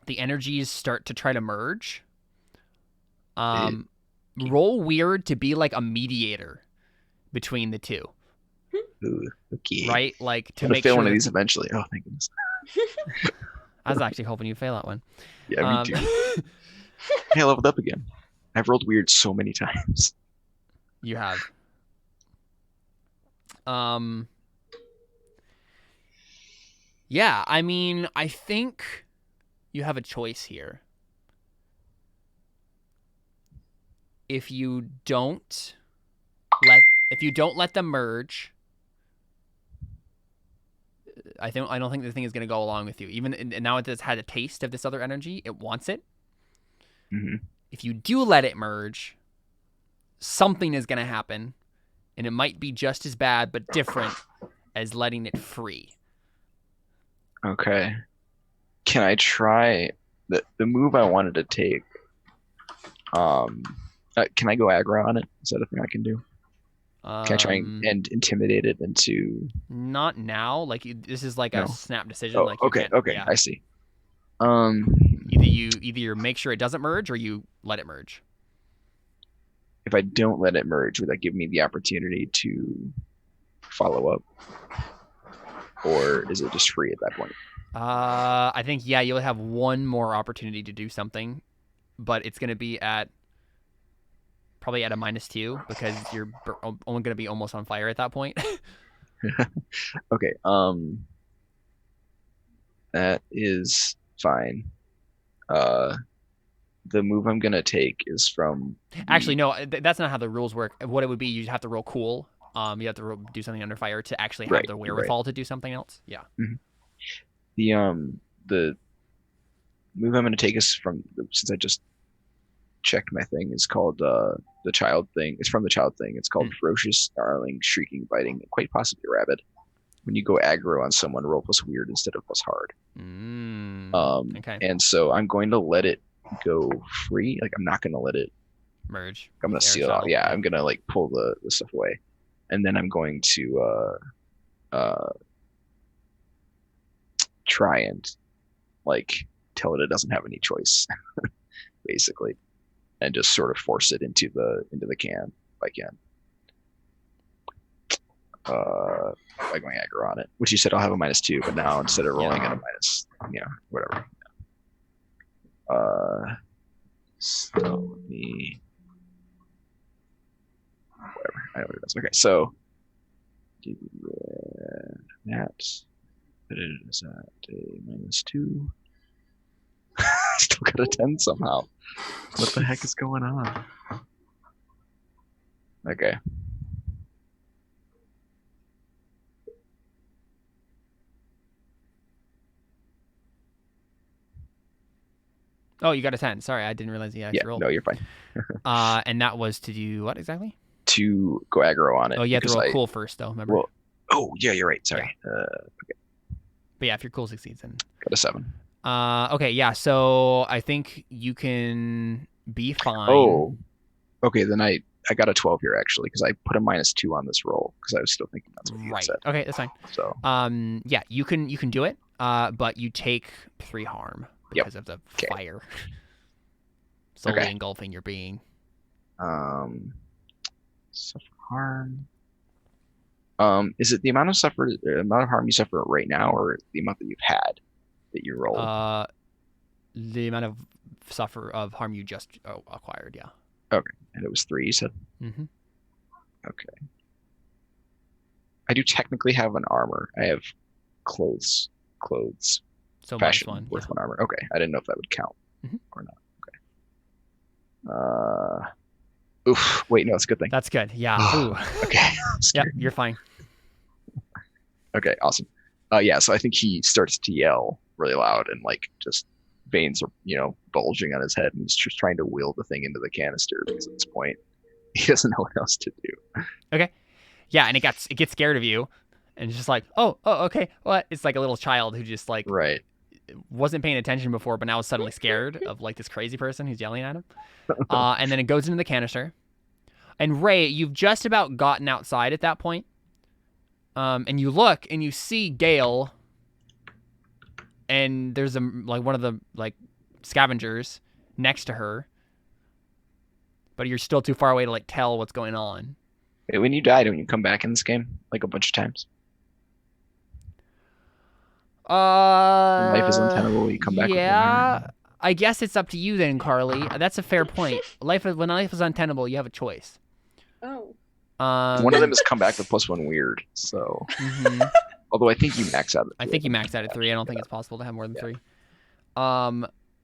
the energies start to try to merge. Roll weird to be like a mediator between the two. Ooh, okay. Right? Like to I'm gonna make fail sure one of these eventually. Oh, thank goodness. I was actually hoping you fail that one. Yeah, me too. Hey, I leveled up again. I've rolled weird so many times. You have. Yeah, I mean, I think you have a choice here. If you don't let them merge, I don't think the thing is going to go along with you. Even and now it has had a taste of this other energy, it wants it. Mm-hmm. If you do let it merge, something is going to happen, and it might be just as bad but different as letting it free. Okay. Can I try the move I wanted to take? Can I go aggro on it? Is that a thing I can do? Can I try and intimidate it into? Not now. Like this is like a snap decision. Oh, like okay, yeah. I see. Either you make sure it doesn't merge or you let it merge. If I don't let it merge, would that give me the opportunity to follow up, or is it just free at that point? I think you'll have one more opportunity to do something, but it's going to be probably at a -2 because you're only going to be almost on fire at that point. Okay. That is fine. The move I'm gonna take is from. Actually, no, that's not how the rules work. What it would be, you'd have to roll cool. You have to do something under fire to actually have Right, the you're right. wherewithal to do something else. Yeah. The move I'm gonna take is from, since I just checked my thing, is called the child thing. It's from the child thing. It's called ferocious, snarling, shrieking, biting, and quite possibly rabid. When you go aggro on someone, roll plus weird instead of plus hard. Okay. And so I'm going to let it go free. Like, I'm not going to let it Merge. I'm going to seal it out. Yeah, I'm going to like pull the stuff away. And then I'm going to try and like tell it doesn't have any choice, basically, and just sort of force it into the can if I can. By going aggro on it, which you said I'll have a -2, but now instead of rolling at a minus, whatever. So let me, whatever. I know what it does. Okay, so that it is at a -2. Still got a 10 somehow. What the heck is going on? Okay. Oh, you got a 10. Sorry, I didn't realize you actually rolled. No, you're fine. And that was to do what exactly? To go aggro on it. Oh, you have to roll cool first, though. Remember? Well, oh, yeah, you're right. Sorry. Yeah. Okay. But yeah, if your cool succeeds, then Got a 7. Okay, yeah. So I think you can be fine. Oh, okay. Then I got a 12 here actually because I put a -2 on this roll because I was still thinking that's what you had said. Okay, that's fine. So yeah, you can do it. But you take 3 harm because of the fire. Slowly engulfing your being. Suffer harm. Is it the amount of harm you suffer right now, or the amount that you've had that you rolled? The amount of harm you just acquired. Yeah. Okay, and it was 3. You said. Mm-hmm. Okay. I do technically have an armor. I have clothes. So fashion -1 with 1 armor. Okay, I didn't know if that would count or not. Okay. Oof. Wait, no, it's a good thing. That's good. Yeah. Ooh. Okay. Yep, you're fine. Okay, awesome. Yeah, so I think he starts to yell really loud and like just veins are, bulging on his head, and he's just trying to wheel the thing into the canister because at this point he doesn't know what else to do. Okay. Yeah, and it gets scared of you, and it's just like, oh, okay. What? It's like a little child who just like wasn't paying attention before, but now is suddenly scared of like this crazy person who's yelling at him. And then it goes into the canister. And Ray, you've just about gotten outside at that point. And you look and you see Gale, and there's one of the like scavengers next to her, but you're still too far away to like tell what's going on. Wait, when you die, don't you come back in this game like a bunch of times? When life is untenable, you come back. Yeah, I guess it's up to you then, Carly. That's a fair point. When life is untenable, you have a choice. Oh. One of them is come back with +1 weird. So, although I think you max out at 3. I think you max out at 3. I don't think it's possible to have more than 3.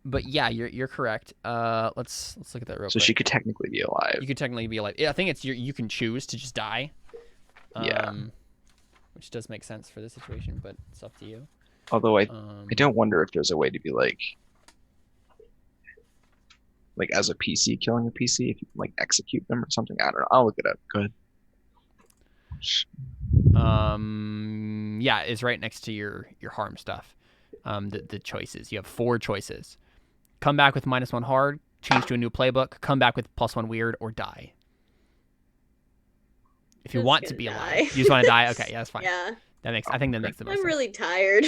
But yeah, you're correct. Let's look at that real quick. So she could technically be alive. You could technically be alive. Yeah, I think it's you can choose to just die. Which does make sense for this situation, but it's up to you. Although I don't wonder if there's a way to be like as a PC killing a PC, if you can like execute them or something. I don't know. I'll look it up. Go ahead. Yeah, it's right next to your harm stuff. The choices. You have 4 choices. Come back with -1 hard, change to a new playbook, come back with +1 weird, or die. If you want to be alive. You just want to die? Okay, yeah, that's fine. Yeah. I think that makes the most sense. I'm really tired.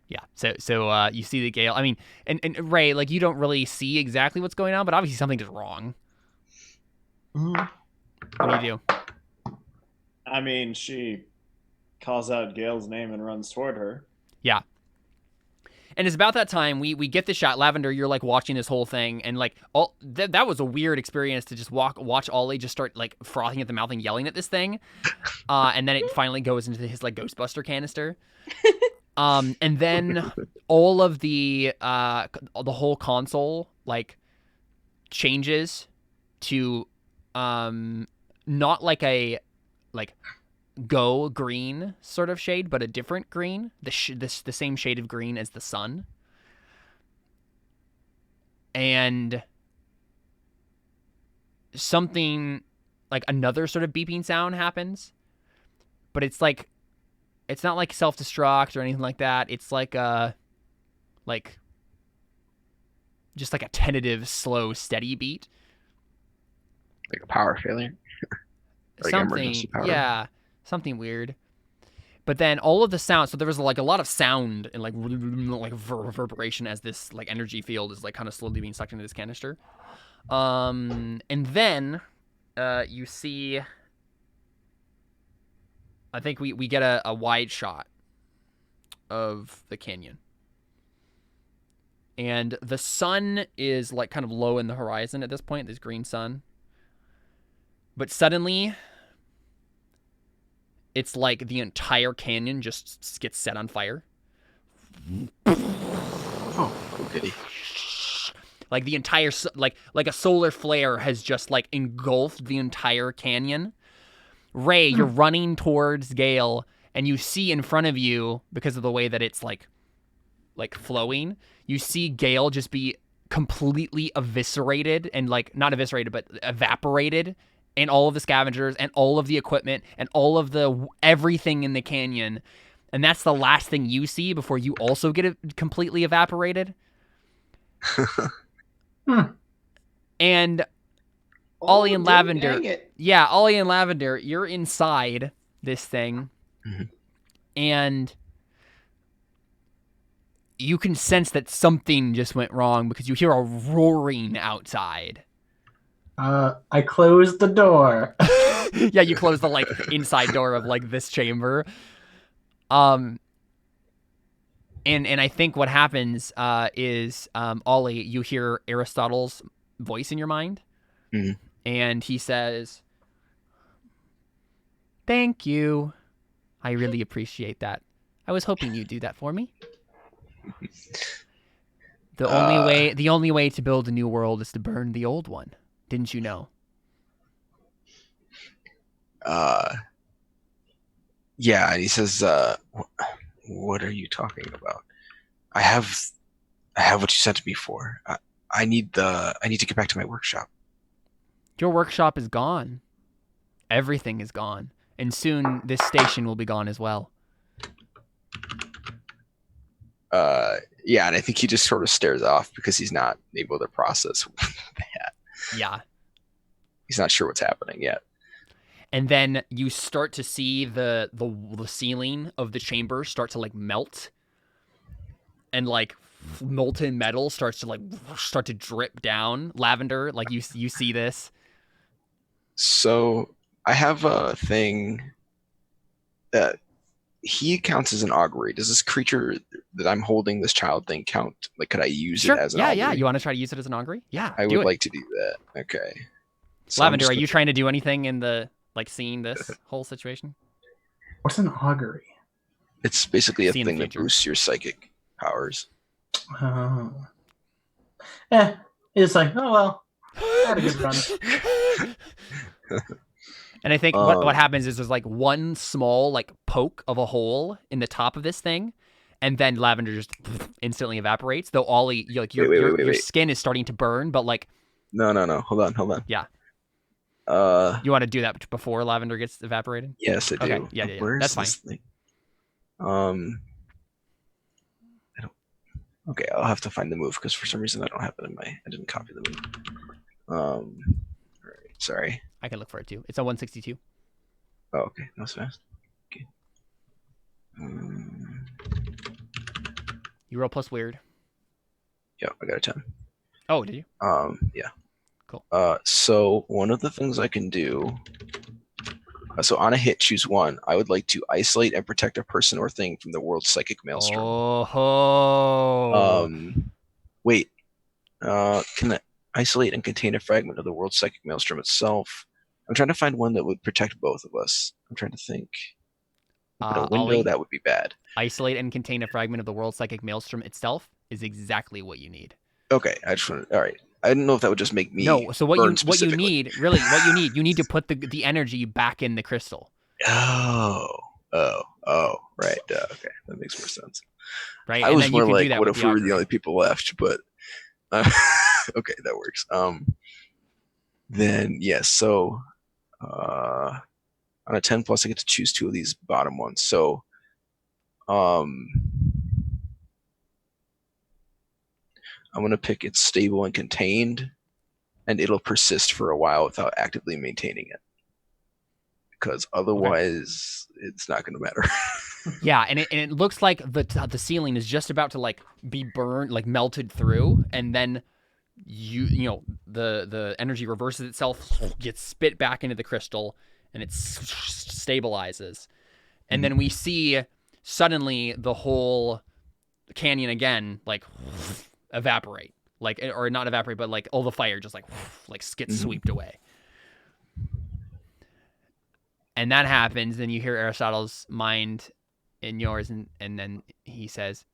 Yeah, so you see the Gale. I mean, and Ray, like, you don't really see exactly what's going on, but obviously something is wrong. What do you do? I mean, she calls out Gale's name and runs toward her. Yeah. And it's about that time we get the shot. Lavender, you're like watching this whole thing, and like that was a weird experience to just watch Ollie just start like frothing at the mouth and yelling at this thing, and then it finally goes into his like Ghostbuster canister, and then all of the whole console like changes to not like a like go green sort of shade, but a different green, the same shade of green as the sun. And something like another sort of beeping sound happens, but it's not like self-destruct or anything like that. It's like just like a tentative, slow, steady beat. Like a power failure. Like Something, emergency power. yeah, something weird. But then all of the sound, so there was like a lot of sound and like reverberation as this like energy field is like kind of slowly being sucked into this canister. And then you see, I think we get a wide shot of the canyon. And the sun is like kind of low in the horizon at this point, this green sun. But suddenly, it's like the entire canyon just gets set on fire. Oh, goody. Like the entire, like a solar flare has just like engulfed the entire canyon. Ray, you're running towards Gale, and you see in front of you, because of the way that it's like flowing, you see Gale just be completely eviscerated and like not eviscerated, but evaporated. And all of the scavengers and all of the equipment and all of the everything in the canyon. And that's the last thing you see before you also get completely evaporated. And Ollie and Lavender. Yeah, Ollie and Lavender, you're inside this thing. Mm-hmm. And you can sense that something just went wrong because you hear a roaring outside. I closed the door. Yeah, you close the like inside door of like this chamber. And I think what happens is Ollie, you hear Aristotle's voice in your mind, and he says, "Thank you. I really appreciate that. I was hoping you'd do that for me. The only way to build a new world is to burn the old one. Didn't you know?" Yeah, and he says, what are you talking about? I have what you sent me for. I need to get back to my workshop. Your workshop is gone. Everything is gone. And soon this station will be gone as well. Yeah, and I think he just sort of stares off because he's not able to process that. Yeah. He's not sure what's happening yet. And then you start to see the ceiling of the chamber start to like melt, and like molten metal starts to drip down. Lavender, like you see this. So I have a thing that he counts as an augury. Does this creature that I'm holding, this child thing, count? Like, could I use it as an augury? Yeah. You want to try to use it as an augury? Yeah, I would like to do that. Okay. So Lavender, are you trying to do anything in the like seeing this whole situation? What's an augury? It's basically a Seeing thing the that future. boosts your psychic powers. It's like, oh well, I had a good run. And I think what happens is there's like one small like poke of a hole in the top of this thing, and then Lavender just instantly evaporates. Though Ollie, your skin is starting to burn, but like no. Hold on. Yeah. You want to do that before Lavender gets evaporated? Yes, I do. Okay. Yeah. Where's That's fine. this thing? Okay, I'll have to find the move because for some reason I don't have it I didn't copy the move. All right, sorry. I can look for it too. It's a 162. Oh, okay, that was fast. Okay. You roll plus weird. Yeah, I got a 10. Oh, did you? Yeah. Cool. So one of the things I can do So on a hit, choose one. I would like to isolate and protect a person or thing from the world's psychic maelstrom. Oh ho! Wait. Can I isolate and contain a fragment of the world's psychic maelstrom itself? I'm trying to find one that would protect both of us. I'm trying to think. Open a window, Ollie, that would be bad. isolate and contain a fragment of the world's psychic maelstrom itself is exactly what you need. Okay, I just want to. All right, I didn't know if that would just make me. No, so what burn you specifically. need, you need to put the energy back in the crystal. Oh, right. Okay, that makes more sense. Right, I and was then you more can do like, that what with if the we were the augury. only people left? But okay, that works. Then yes. So, on a 10 plus, I get to choose two of these bottom ones. So, I'm gonna pick it's stable and contained, and it'll persist for a while without actively maintaining it. Because otherwise, it's not gonna matter. Yeah, and it looks like the ceiling is just about to like be burned, like melted through, and then you know the energy reverses itself, gets spit back into the crystal, and it stabilizes, and then we see suddenly the whole canyon again like evaporate, like, or not evaporate, but like all the fire just like gets swept away. And that happens, then you hear Aristotle's mind in yours, and then he says,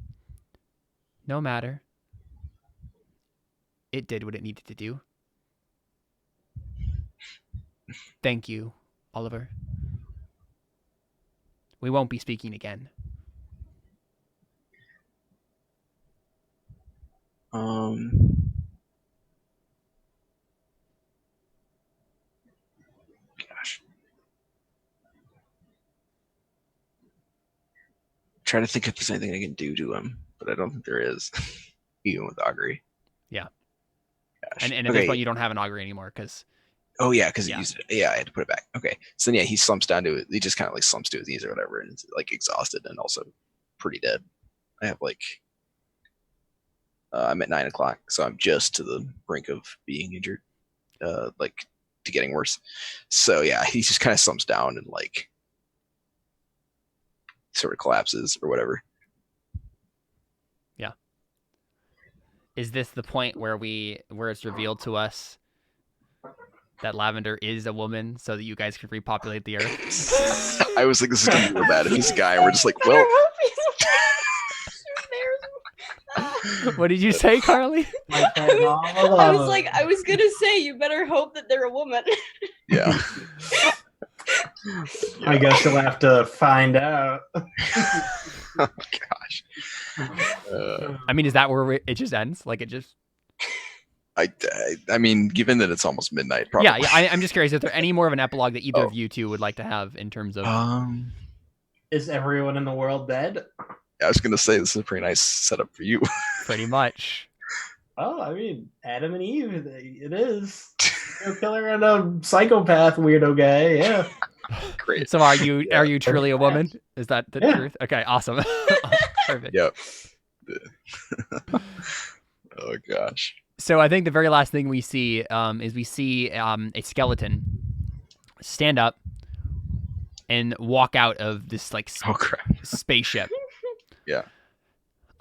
no matter. It did what it needed to do. Thank you, Oliver. We won't be speaking again. Gosh. Trying to think if there's anything I can do to him, but I don't think there is. Even with augury. Yeah. Gosh. And at this point, you don't have an augury anymore because. Oh yeah, because I had to put it back. Okay, so then he slumps down to it. He just kind of like slumps to his knees or whatever, and is like exhausted and also pretty dead. I have like, I'm at 9 o'clock, so I'm just to the brink of being injured, like to getting worse. So yeah, he just kind of slumps down and like sort of collapses or whatever. Yeah. Is this the point where it's revealed to us that Lavender is a woman so that you guys can repopulate the earth? I was like, this is gonna be real bad if he's a guy. And we're just like, well. What did you say, Carly? I was like, I was gonna say, you better hope that they're a woman. Yeah. I guess you'll have to find out. Oh, gosh. I mean, is that where it just ends? Like it just. I mean, given that it's almost midnight, probably. Yeah. I'm just curious if there any more of an epilogue that either of you two would like to have in terms of. Is everyone in the world dead? I was gonna say this is a pretty nice setup for you. Pretty much. Oh, I mean, Adam and Eve. It is. A killer and a psychopath weirdo guy. Yeah. Great. So are you truly a woman? Is that the truth? Okay, awesome. Perfect. Yep. Oh gosh. So I think the very last thing we see is a skeleton stand up and walk out of this like Oh crap. spaceship. Yeah.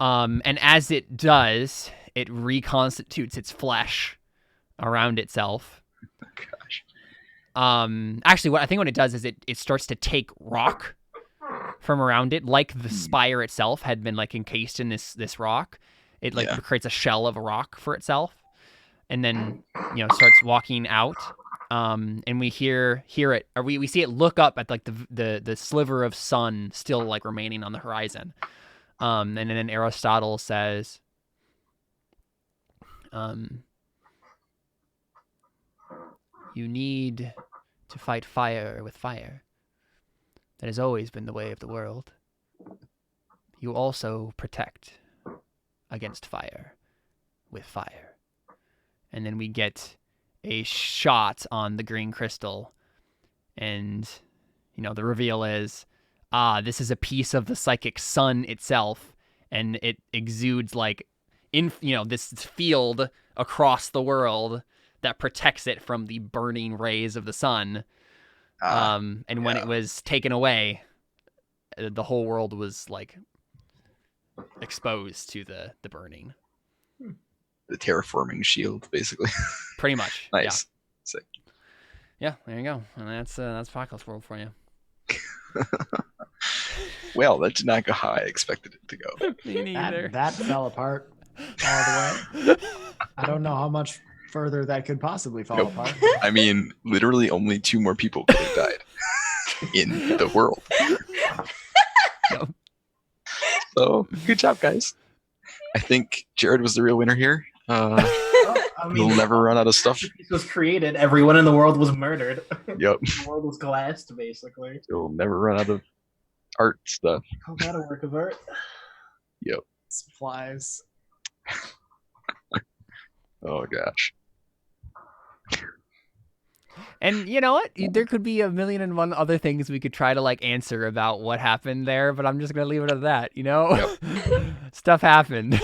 And as it does, it reconstitutes its flesh around itself. Oh gosh. Actually, what it does is it starts to take rock from around it, like the spire itself had been like encased in this rock. It like creates a shell of a rock for itself, and then starts walking out. And we hear it, or we see it look up at like the sliver of sun still like remaining on the horizon. And then Aristotle says, you need to fight fire with fire. That has always been the way of the world. You also protect against fire with fire. And then we get a shot on the green crystal, and the reveal is, this is a piece of the psychic sun itself, and it exudes like this field across the world that protects it from the burning rays of the sun. And when it was taken away, the whole world was like exposed to the burning. The terraforming shield, basically. Pretty much. Nice. Yeah. Sick. Yeah, there you go. And that's Apocalypse World for you. Well, that did not go how I expected it to go. Me neither. That fell apart all the way. I don't know how much further that could possibly fall Nope. apart. I mean, literally only 2 more people could have died in the world. Yep. So, good job, guys. I think Jared was the real winner here. I mean, We'll never run out of stuff. This was created. Everyone in the world was murdered. Yep. The world was glassed, basically. You'll never run out of art stuff. Oh, that a work of art. Yep. Supplies. Oh gosh. And you know what? There could be 1,000,001 other things we could try to like answer about what happened there, but I'm just gonna leave it at that. You know, stuff happened.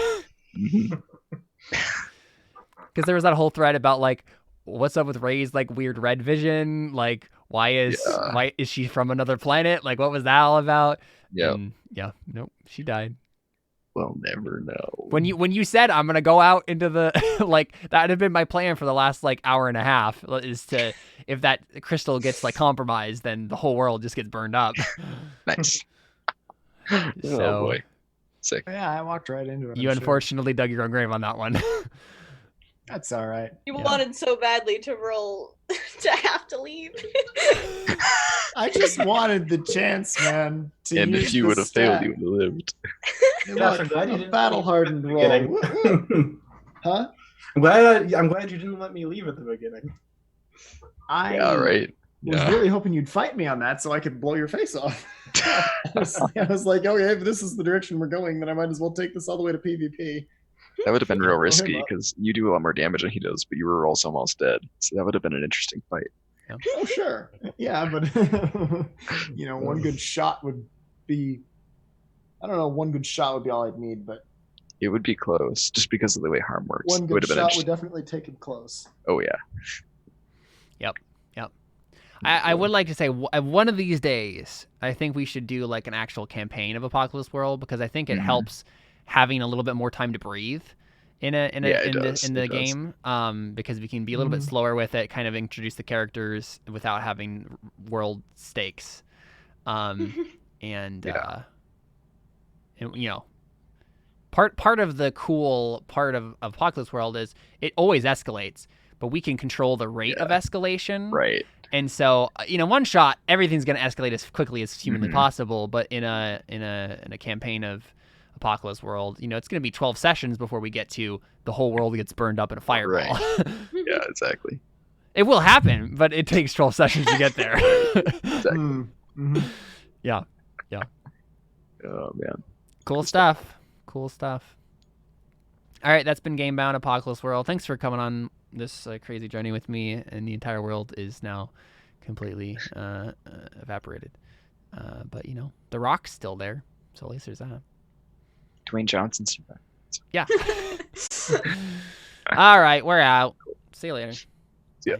Because there was that whole thread about like, what's up with Ray's like weird red vision? Like, why is she from another planet? Like, what was that all about? Yeah. Nope, she died. We'll never know. When you said I'm gonna go out into the like that had been my plan for the last like hour and a half is to if that crystal gets like compromised then the whole world just gets burned up. Nice. So Oh boy. Sick. Yeah, I walked right into it. you I'm sure. unfortunately dug your own grave on that one. That's all right. You Yeah. wanted so badly to roll to have to leave. I just wanted the chance, man. To And use if you the would have failed, stat. you would have lived. Josh, I'm glad you didn't battle hardened roll. Beginning. Huh? I'm glad you didn't let me leave at the beginning. I Yeah, right. was Yeah. really hoping you'd fight me on that so I could blow your face off. I was like, okay, if this is the direction we're going, then I might as well take this all the way to PvP. That would have been real Go ahead, risky Bob. because you do a lot more damage than he does, but you were also almost dead. So that would have been an interesting fight. Oh, sure. Yeah, but, one good shot would be... I don't know, one good shot would be all I'd need, but It would be close just because of the way harm works. one It good would have been shot would interesting. definitely take it close. Oh, yeah. I would like to say one of these days I think we should do like an actual campaign of Apocalypse World because I think it Mhm. helps having a little bit more time to breathe in the game because we can be a little bit slower with it, kind of introduce the characters without having world stakes, and part of the cool part of Apocalypse World is it always escalates, but we can control the rate of escalation. Right. And so, one shot, everything's going to escalate as quickly as humanly Mhm. possible. But in a campaign of Apocalypse World, it's going to be 12 sessions before we get to the whole world gets burned up in a fireball. Yeah, exactly. It will happen, but it takes 12 sessions to get there. Exactly. Mm-hmm. Yeah. Oh, man. Cool stuff. All right, that's been Gamebound Apocalypse World. Thanks for coming on this crazy journey with me, and the entire world is now completely evaporated. But the rock's still there, so at least there's that. Dwayne Johnson survived. Yeah. All right, we're out. See you later. See ya.